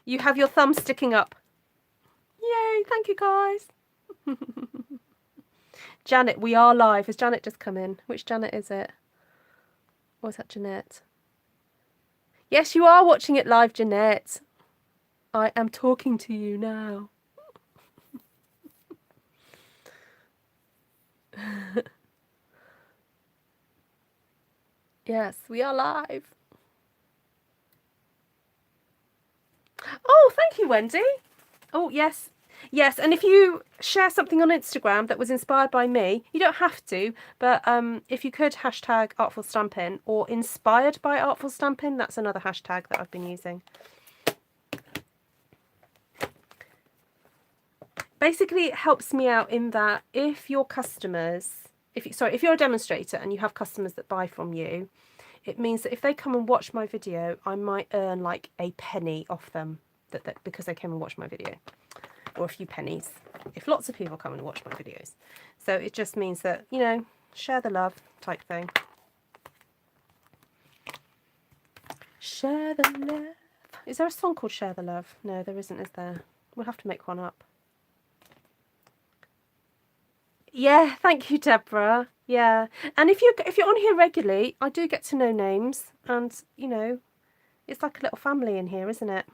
You have your thumb sticking up. Yay, thank you guys. Janet, we are live. Has Janet just come in? Which Janet is it? Or is that Jeanette? Yes, you are watching it live, Jeanette. I am talking to you now. Yes, we are live. Oh, thank you, Wendy. Oh, yes. Yes, and if you share something on Instagram that was inspired by me, you don't have to, but if you could hashtag artfulstampin or inspired by artfulstampin, that's another hashtag that I've been using. Basically, it helps me out in that if your customers, if you're a demonstrator and you have customers that buy from you, it means that if they come and watch my video, I might earn like a penny off them because they came and watched my video. Or a few pennies if lots of people come and watch my videos. So it just means that, share the love type thing. Share the love. Is there a song called Share the Love? No, there isn't, is there? We'll have to make one up. Yeah, thank you, Deborah. Yeah. And if you're on here regularly, I do get to know names and, it's like a little family in here, isn't it?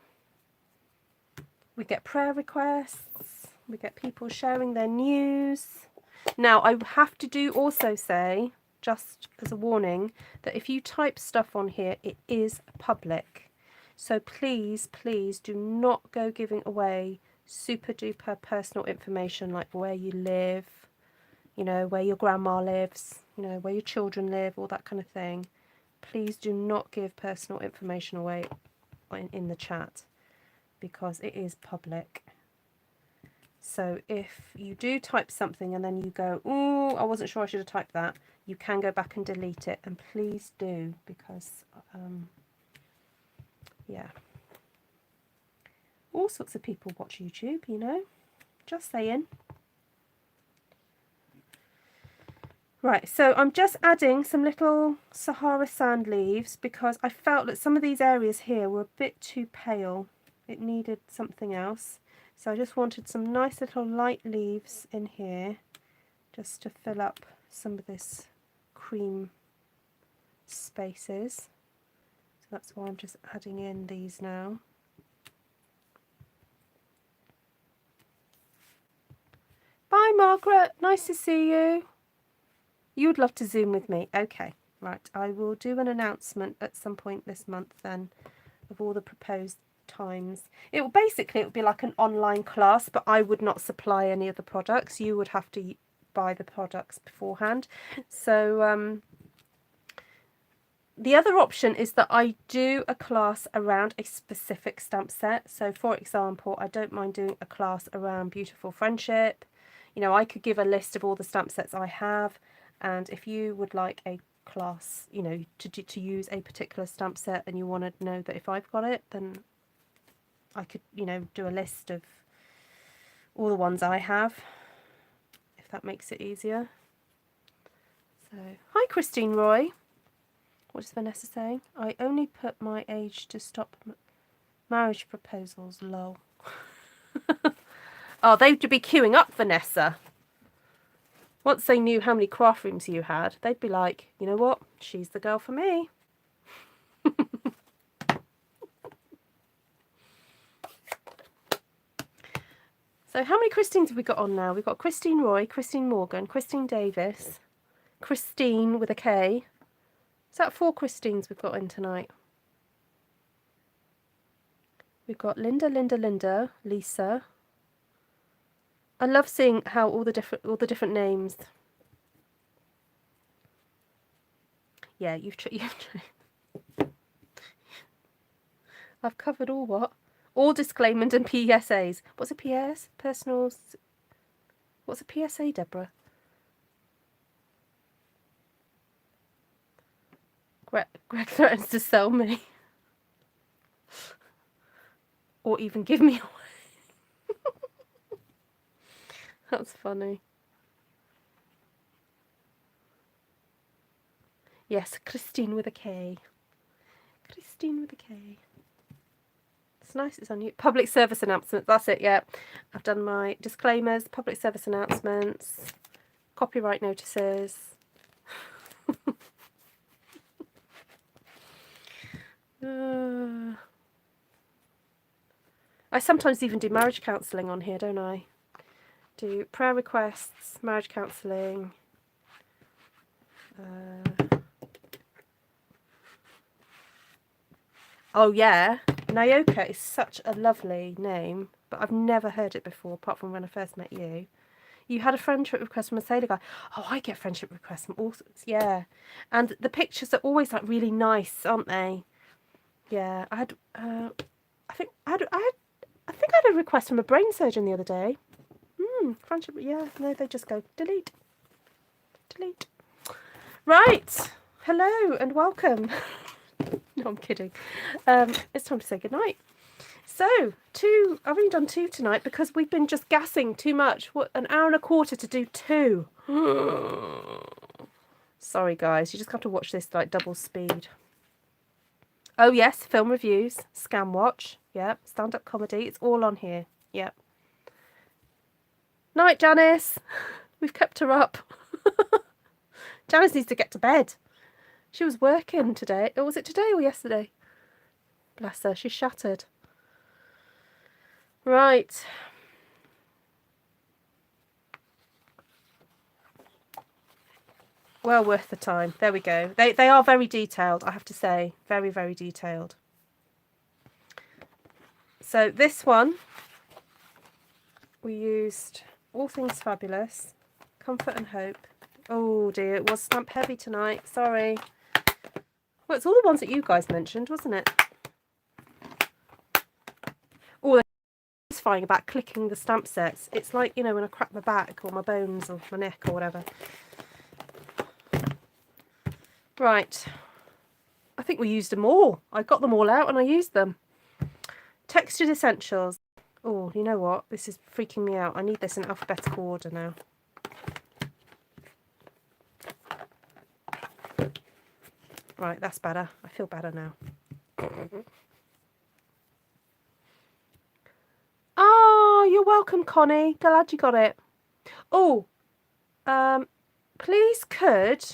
We get prayer requests, we get people sharing their news. Now, I have to also say, just as a warning, that if you type stuff on here, it is public. So please, please do not go giving away super duper personal information like where you live, where your grandma lives, where your children live, all that kind of thing. please do not give personal information away in the chat, because it is public. So if you do type something and then you go, oh, I wasn't sure I should have typed that, you can go back and delete it, and please do, because yeah, all sorts of people watch YouTube, you know, just saying. Right, so I'm just adding some little Sahara sand leaves because I felt that some of these areas here were a bit too pale. It needed something else. So I just wanted some nice little light leaves in here just to fill up some of this cream spaces. So that's why I'm just adding in these now. Bye, Margaret. Nice to see you. You would love to Zoom with me. Okay, right. I will do an announcement at some point this month then of all the proposed times. It will be like an online class, but I would not supply any of the products. You would have to buy the products beforehand. So the other option is that I do a class around a specific stamp set. So for example, I don't mind doing a class around Beautiful Friendship. You know, I could give a list of all the stamp sets I have. And if you would like a class, you know, to use a particular stamp set and you want to know that if I've got it, then I could, you know, do a list of all the ones I have, if that makes it easier. So, hi Christine Roy. What is Vanessa saying? I only put my age to stop marriage proposals, lol. Oh, they'd be queuing up, Vanessa. Once they knew how many craft rooms you had, they'd be like, you know what, she's the girl for me. So how many Christines have we got on now? We've got Christine Roy, Christine Morgan, Christine Davis, Christine with a K. Is that 4 Christines we've got in tonight? We've got Linda, Lisa. I love seeing how all the different names. Yeah, you've I've covered all what? All disclaimers and PSAs. What's a PS? Personals. What's a PSA, Deborah? Greg threatens to sell me. Or even give me away. That's funny. Yes, Christine with a K. Christine with a K. It's nice, it's on you. Public service announcements, that's it, yeah. I've done my disclaimers, public service announcements, copyright notices. I sometimes even do marriage counselling on here, don't I? Do prayer requests, marriage counselling. Oh yeah, Nayoka is such a lovely name, but I've never heard it before, apart from when I first met you. You had a friendship request from a sailor guy. Oh, I get friendship requests from all sorts, yeah. And the pictures are always like really nice, aren't they? Yeah, I had, I think I had a request from a brain surgeon the other day. Friendship, yeah. No, they just go delete, delete. Right. Hello and welcome. No, I'm kidding. It's time to say goodnight. So, I've only done 2 tonight because we've been just gassing too much. What, an hour and a quarter to do 2? Sorry, guys. You just have to watch this like double speed. Oh, yes. Film reviews. Scam Watch. Yep. Stand-up comedy. It's all on here. Yep. Night, Janice. We've kept her up. Janice needs to get to bed. She was working today. Or was it today or yesterday? Bless her. She's shattered. Right. Well worth the time. There we go. They are very detailed, I have to say. Very, very detailed. So this one, we used All Things Fabulous, Comfort and Hope. Oh dear, it was stamp heavy tonight. Sorry. Well, it's all the ones that you guys mentioned, wasn't it? Oh, that's satisfying about clicking the stamp sets. It's like, you know, when I crack my back or my bones or my neck or whatever. Right. I think we used them all. I got them all out and I used them. Textured Essentials. Oh, you know what? This is freaking me out. I need this in alphabetical order now. Right, that's better. I feel better now. Oh, you're welcome, Connie. Glad you got it. Oh, please could...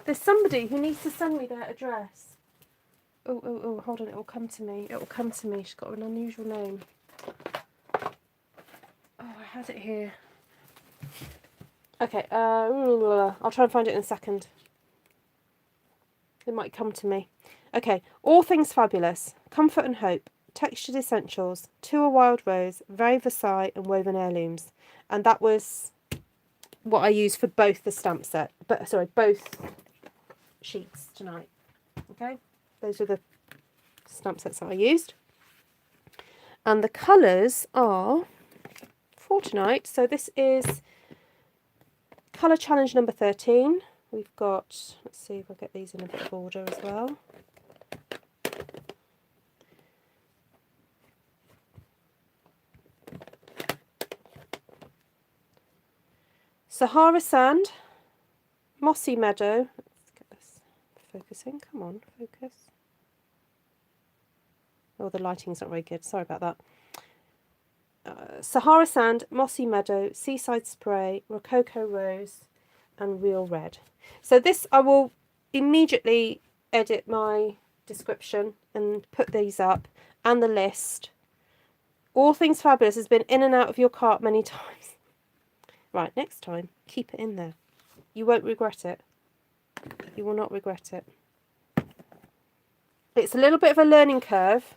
There's somebody who needs to send me their address. Oh, hold on. It will come to me. It will come to me. She's got an unusual name. Oh, I had it here. Okay, I'll try and find it in a second. It might come to me. Okay, All Things Fabulous, Comfort and Hope, Textured Essentials, To a Wild Rose, Very Versailles and Heirlooms. And that was what I used for both the stamp set. But sorry, both sheets tonight. Okay, those are the stamp sets that I used. And the colours are for tonight. So this is Colour Challenge number 13. We've got, let's see if I'll get these in a bit of order as well. Sahara Sand, Mossy Meadow. Let's get this focusing. Come on, focus. Oh, the lighting's not very good. Sorry about that. Sahara Sand, Mossy Meadow, Seaside Spray, Rococo Rose, and Real Red. So this, I will immediately edit my description and put these up and the list. All Things Fabulous has been in and out of your cart many times. Right, next time, keep it in there. You won't regret it. You will not regret it. It's a little bit of a learning curve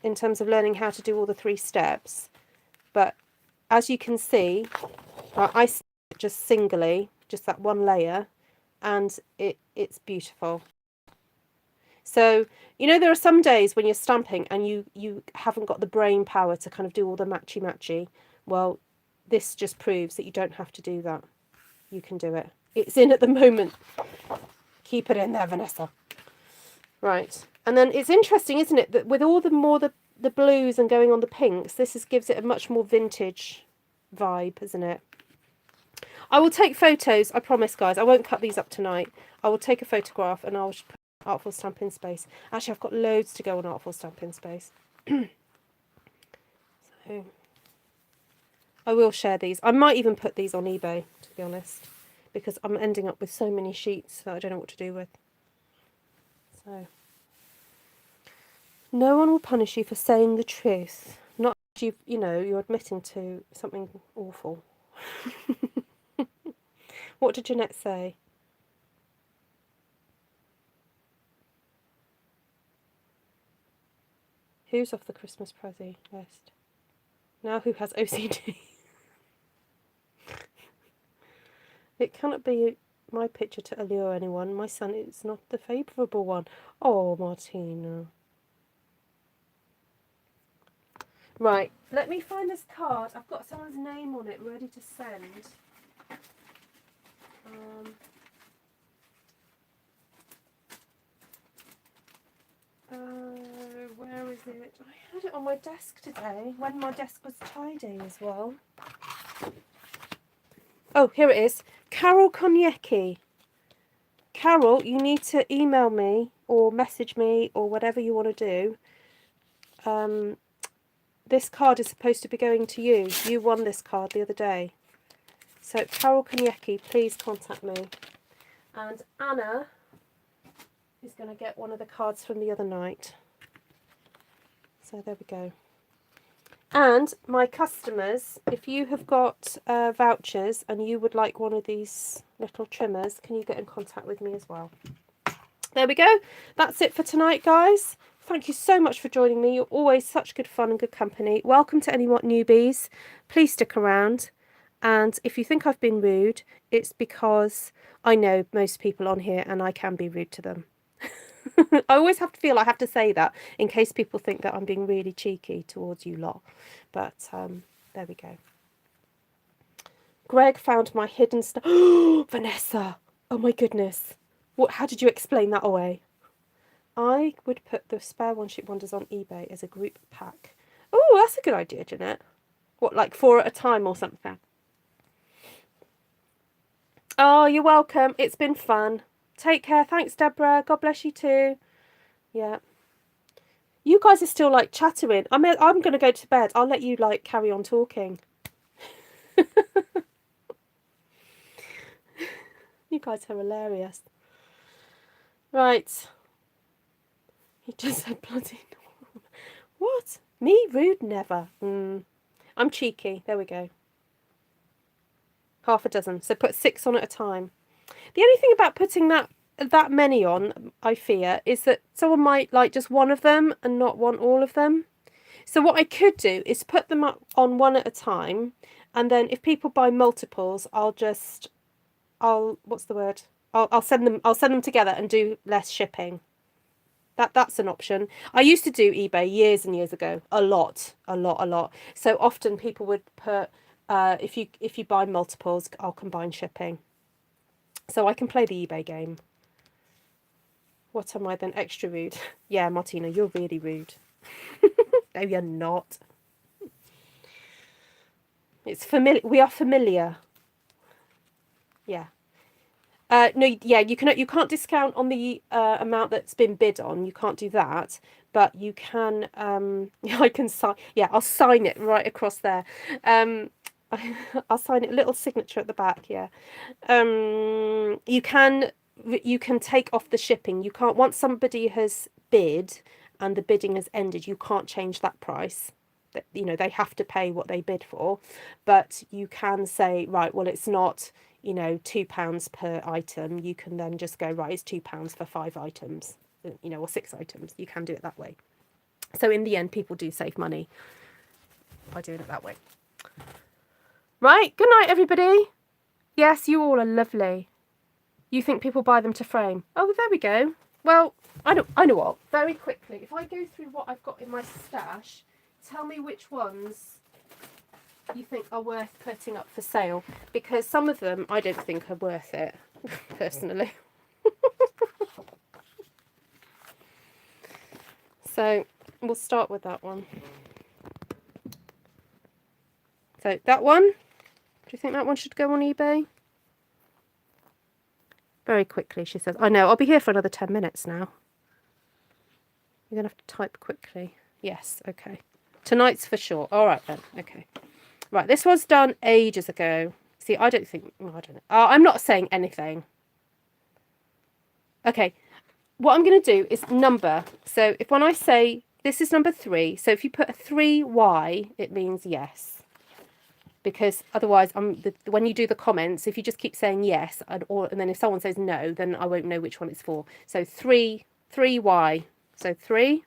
in terms of learning how to do all the 3 steps. But as you can see, I stitch it just singly, just that one layer, and it's beautiful. So, you know, there are some days when you're stamping and you haven't got the brain power to kind of do all the matchy-matchy. Well, this just proves that you don't have to do that. You can do it. It's in at the moment. Keep it in there, Vanessa. Right. And then it's interesting, isn't it, that with all the blues and going on the pinks, this gives it a much more vintage vibe, isn't it? I will take photos, I promise, guys. I won't cut these up tonight. I will take a photograph and I'll put Artful Stampin Space. Actually, I've got loads to go on Artful Stampin Space. So I will share these. I might even put these on eBay, to be honest, because I'm ending up with so many sheets that I don't know what to do with. So, no one will punish you for saying the truth. Not if you're admitting to something awful. What did Jeanette say? Who's off the Christmas Prezi list? Now who has OCD? It cannot be my picture to allure anyone. My son is not the favourable one. Oh, Martina. Right, let me find this card. I've got someone's name on it ready to send. Where is it? I had it on my desk today when my desk was tidy as well. Oh, here it is. Carol Koniecki. Carol, you need to email me or message me or whatever you want to do. This card is supposed to be going to you. You won this card the other day. So, Carol Koniecki, please contact me. And Anna is going to get one of the cards from the other night. So, there we go. And my customers, if you have got vouchers and you would like one of these little trimmers, can you get in contact with me as well? There we go. That's it for tonight, guys. Thank you so much for joining me. You're always such good fun and good company. Welcome to any newbies. Please stick around. And if you think I've been rude, it's because I know most people on here and I can be rude to them. I always have to feel I have to say that in case people think that I'm being really cheeky towards you lot. But there we go. Greg found my hidden stuff. Oh, Vanessa! Oh my goodness! What? How did you explain that away? I would put the Spare One Sheep Wonders on eBay as a group pack. Oh, that's a good idea, Jeanette. What, like 4 at a time or something? Oh, you're welcome. It's been fun. Take care. Thanks, Deborah. God bless you too. Yeah. You guys are still like chattering. I'm going to go to bed. I'll let you like carry on talking. You guys are hilarious. Right. He just said bloody no. What? Me? Rude? Never. I'm cheeky. There we go. Half a dozen. So put 6 on at a time. The only thing about putting that many on, I fear, is that someone might like just one of them and not want all of them. So what I could do is put them up on one at a time, and then if people buy multiples, I'll what's the word? I'll send them together and do less shipping. That's an option. I used to do eBay years and years ago, a lot. So often people would put if you buy multiples, I'll combine shipping. So I can play the eBay game. What am I then? Extra rude? Yeah, Martina, you're really rude. No, you're not. It's familiar. We are familiar. Yeah. No, yeah, you can't discount on the amount that's been bid on. You can't do that, but you can. I can sign. Yeah, I'll sign it right across there. I'll sign it. A little signature at the back. Yeah. You can take off the shipping. You can't, once somebody has bid and the bidding has ended, you can't change that price. That, you know, they have to pay what they bid for, but you can say, right, well, it's not, you know, £2 per item. You can then just go, right, it's £2 for 5 items, you know, or 6 items. You can do it that way. So in the end, people do save money by doing it that way. Right, good night, everybody. Yes, you all are lovely. You think people buy them to frame? Oh, there we go. Well, I know what. Very quickly, if I go through what I've got in my stash, tell me which ones you think are worth putting up for sale, because some of them I don't think are worth it, personally. So we'll start with that one. So that one, do you think that one should go on eBay? Very quickly, she says. I know, I'll be here for another 10 minutes now. You're going to have to type quickly. Yes, okay. Tonight's for sure. All right then, okay. Right, this was done ages ago. See, I don't think... Oh, I don't know. I'm not saying anything. Okay, what I'm going to do is number. So if when I say this is number 3, so if you put a 3Y, it means yes. Because otherwise, when you do the comments, if you just keep saying yes, and then if someone says no, then I won't know which one it's for. So 3Y. So 3,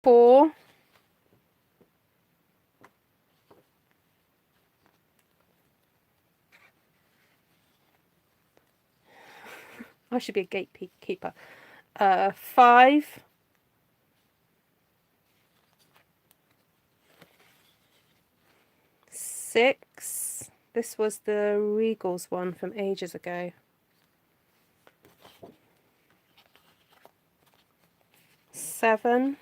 4, I should be a gatekeeper. 5, 6. This was the Regals one from ages ago. 7.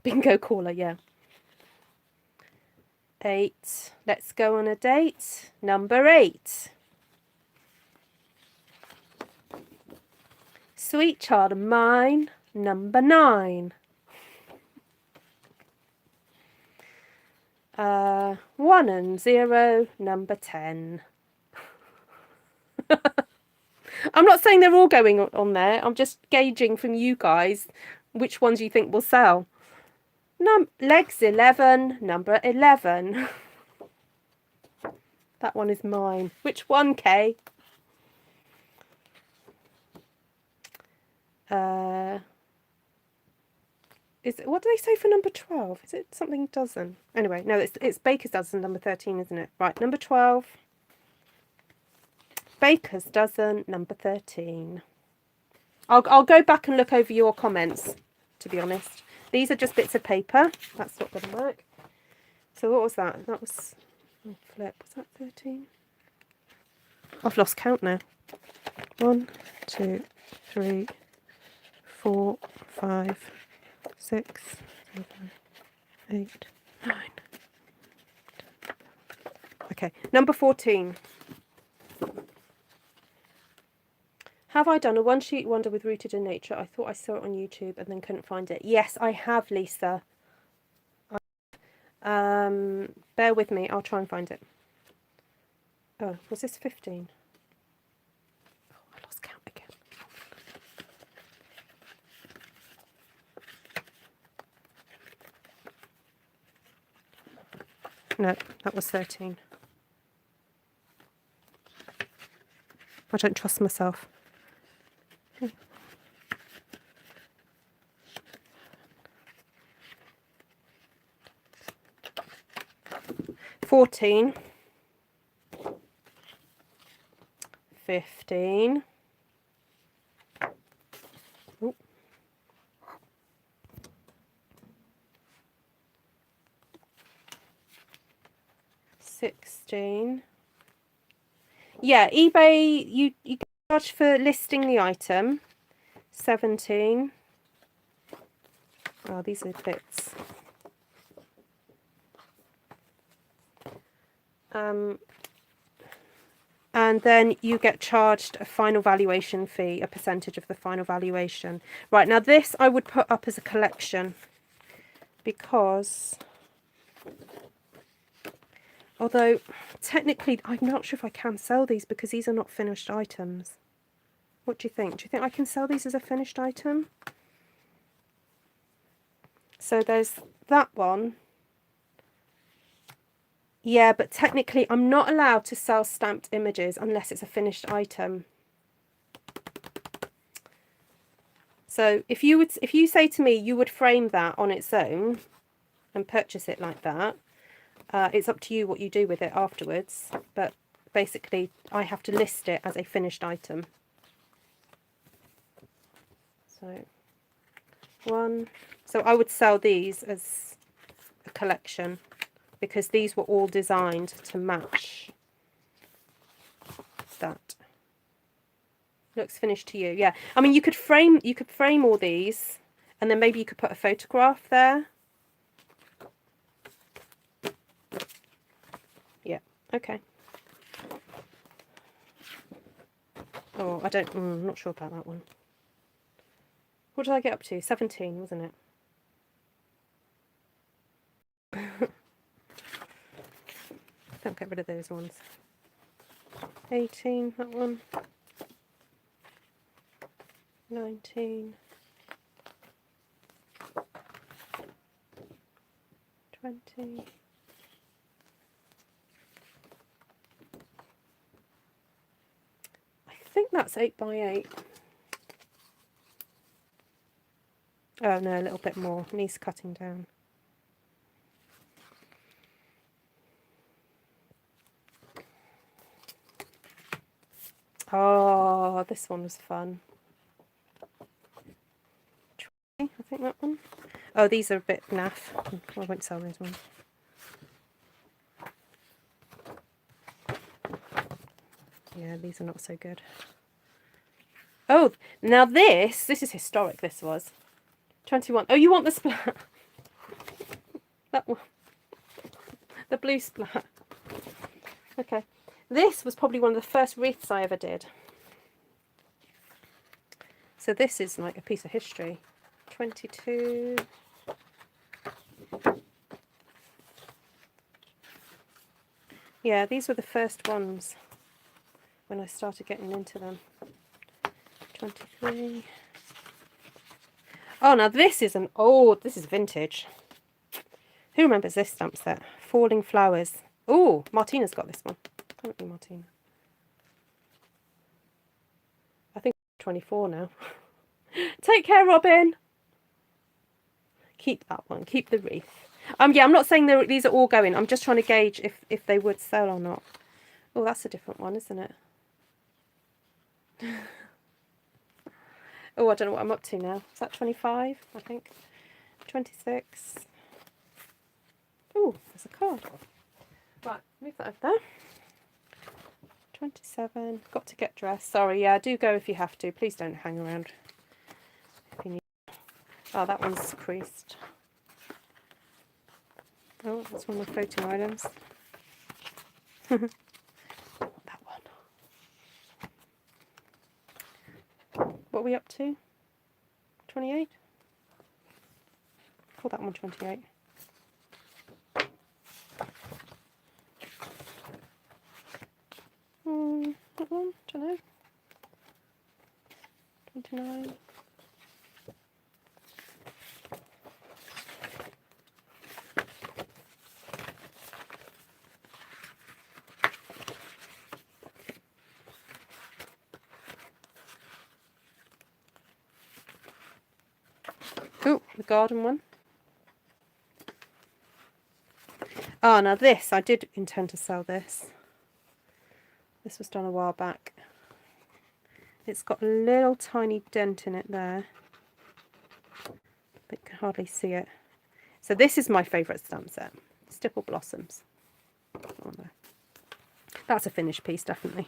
Bingo caller, yeah. 8. Let's go on a date. Number 8. Sweet child of mine. Number 9. 1 and 0. Number 10. I'm not saying they're all going on there. I'm just gauging from you guys which ones you think will sell. Legs 11. Number 11. That one is mine. Which one, Kay? what do they say for number 12? Is it something dozen? Anyway, no, it's baker's dozen, number 13, isn't it? Right, number 12. Baker's dozen, number 13. I'll go back and look over your comments, to be honest. These are just bits of paper. That's not going to work. So what was that? That was, oh, flip, was that 13? I've lost count now. 1, 2, 3, 4, 5, 6, 7, 8, 9. Okay, number 14. Have I done a one-sheet wonder with Rooted in Nature? I thought I saw it on YouTube and then couldn't find it. Yes, I have, Lisa. Bear with me. I'll try and find it. Oh, was this 15? Oh, I lost count again. No, that was 13. I don't trust myself. 14, 15, ooh, 16. Yeah, eBay, you get charged for listing the item. 17. Oh, these are bits. And then you get charged a final valuation fee, a percentage of the final valuation. Right, now this I would put up as a collection because, although technically I'm not sure if I can sell these because these are not finished items. What do you think? Do you think I can sell these as a finished item? So there's that one. Yeah, but technically I'm not allowed to sell stamped images unless it's a finished item. So if you say to me you would frame that on its own and purchase it like that, it's up to you what you do with it afterwards. But basically I have to list it as a finished item. So so I would sell these as a collection, because these were all designed to match that. Looks finished to you. Yeah, I mean you could frame all these and then maybe you could put a photograph there. Yeah, okay. Oh, I'm not sure about that one. What did I get up to? 17, wasn't it? Don't get rid of those ones. 18, that one. 19. 20. I think that's 8 by 8. Oh no, a little bit more. Needs cutting down. Oh, this one was fun. I think that one. Oh, these are a bit naff. I won't sell those ones. Yeah, these are not so good. Oh, now this is historic, this was. 21. Oh, you want the splat? That one. The blue splat. Okay. This was probably one of the first wreaths I ever did. So this is like a piece of history. 22. Yeah, these were the first ones when I started getting into them. 23. Oh, now this is this is vintage. Who remembers this stamp set? Falling Flowers. Oh, Martina's got this one. Haven't you, Martina? I think 24 now. Take care, Robin. Keep that one. Keep the wreath. Yeah, I'm not saying these are all going. I'm just trying to gauge if they would sell or not. Oh, that's a different one, isn't it? Oh, I don't know what I'm up to now. Is that 25? I think 26. Oh, there's a card. Right, move that over there. 27. Got to get dressed. Sorry, yeah, do go if you have to. Please don't hang around. Oh, that one's creased. Oh, that's one of my floating items. That one. What are we up to? 28? Call that one 28. That one? Don't know. 29. Oh, the garden one. Oh, now this, I did intend to sell this. This was done a while back. It's got a little tiny dent in it there. But you can hardly see it. So this is my favourite stamp set. Stipple Blossoms. Oh, no. That's a finished piece, definitely.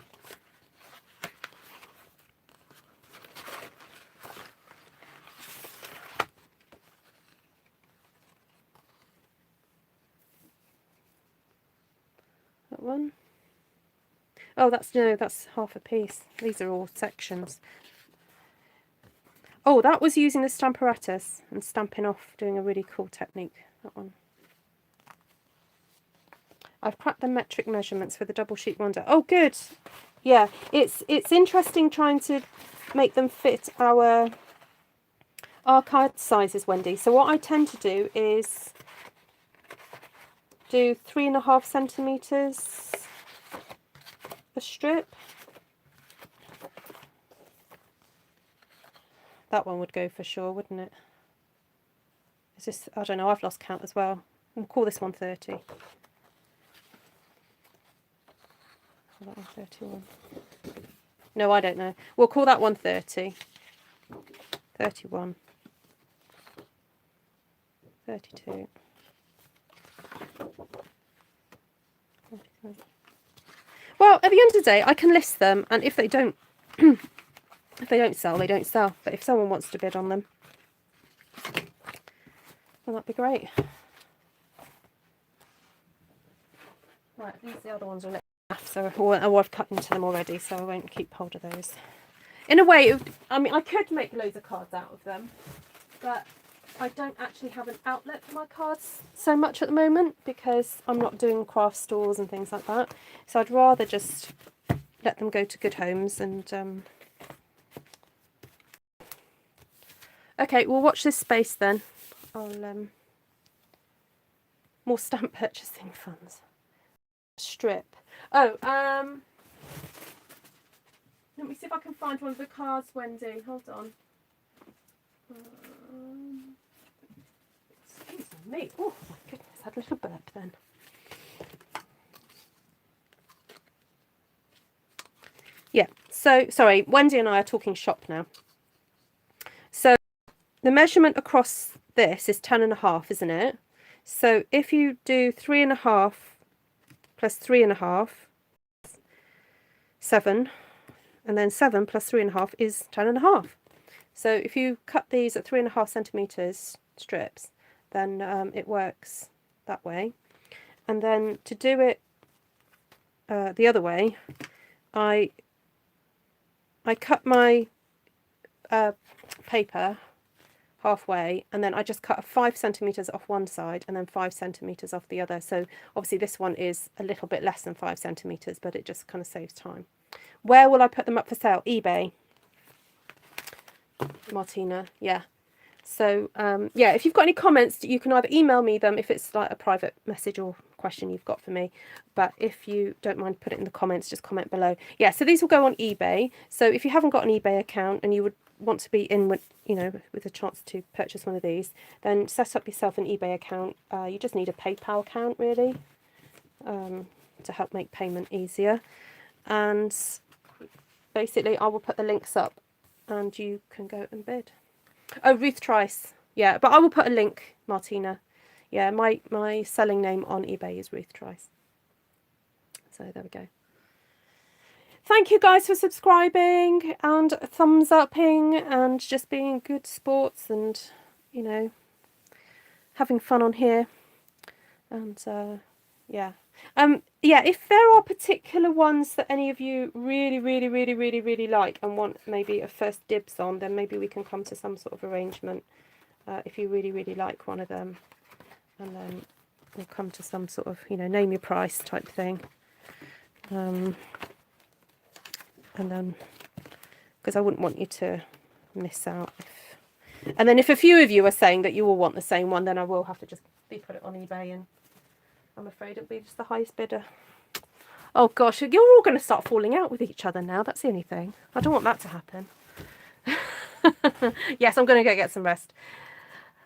That one. Oh, that's half a piece. These are all sections. Oh, that was using the Stamparatus and stamping off, doing a really cool technique. That one. I've cracked the metric measurements for the double sheet wonder. Oh, good. Yeah, it's interesting trying to make them fit our card sizes, Wendy. So what I tend to do is do 3.5 centimetres a strip. That one would go for sure, wouldn't it? Is this, I don't know, I've lost count as well. We'll call this one 30. That one 31. No, I don't know. We'll call that one 30. 31. 32. 43. Well, at the end of the day, I can list them, and if they don't if they don't sell, they don't sell. But if someone wants to bid on them, well, that'd be great. Right, these the other ones are lit. So, or I've cut into them already, so I won't keep hold of those. In a way, I mean, I could make loads of cards out of them, but I don't actually have an outlet for my cards so much at the moment because I'm not doing craft stores and things like that. So I'd rather just let them go to good homes and... Okay, we'll watch this space then. I'll more stamp purchasing funds. Strip. Oh, let me see if I can find one of the cards, Wendy. Hold on. Excuse me. Oh my goodness, I had a little burp then. Yeah, so sorry, Wendy and I are talking shop now. So the measurement across this is 10.5, isn't it? So if you do 3.5 plus 3.5, 7, and then 7 plus 3.5 is 10.5. So if you cut these at 3.5 centimetres strips, then it works that way. And then to do it the other way, I cut my paper halfway, and then I just cut 5 centimetres off one side and then 5 centimetres off the other. So obviously this one is a little bit less than 5 centimetres, but it just kind of saves time. Where will I put them up for sale? eBay. Martina, yeah. So yeah, if you've got any comments, you can either email me them if it's like a private message or question you've got for me, but if you don't mind, put it in the comments, just comment below. Yeah, so these will go on eBay. So if you haven't got an eBay account and you would want to be in with, you know, with a chance to purchase one of these, then set up yourself an eBay account. You just need a PayPal account really, to help make payment easier. And basically I will put the links up and you can go and bid. Oh, Ruth Trice. Yeah, but I will put a link, Martina. Yeah, my selling name on eBay is Ruth Trice. So there we go. Thank you guys for subscribing and thumbs upping and just being good sports and, you know, having fun on here. And yeah. Yeah, if there are particular ones that any of you really like and want maybe a first dibs on, then maybe we can come to some sort of arrangement, if you really like one of them, and then we'll come to some sort of, you know, name your price type thing. And then, because I wouldn't want you to miss out. And then if a few of you are saying that you all want the same one, then I will have to just put it on eBay, and I'm afraid it'll be just the highest bidder. Oh gosh, you're all going to start falling out with each other now. That's the only thing. I don't want that to happen. Yes, I'm going to go get some rest.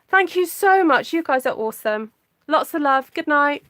Thank you so much. You guys are awesome. Lots of love. Good night.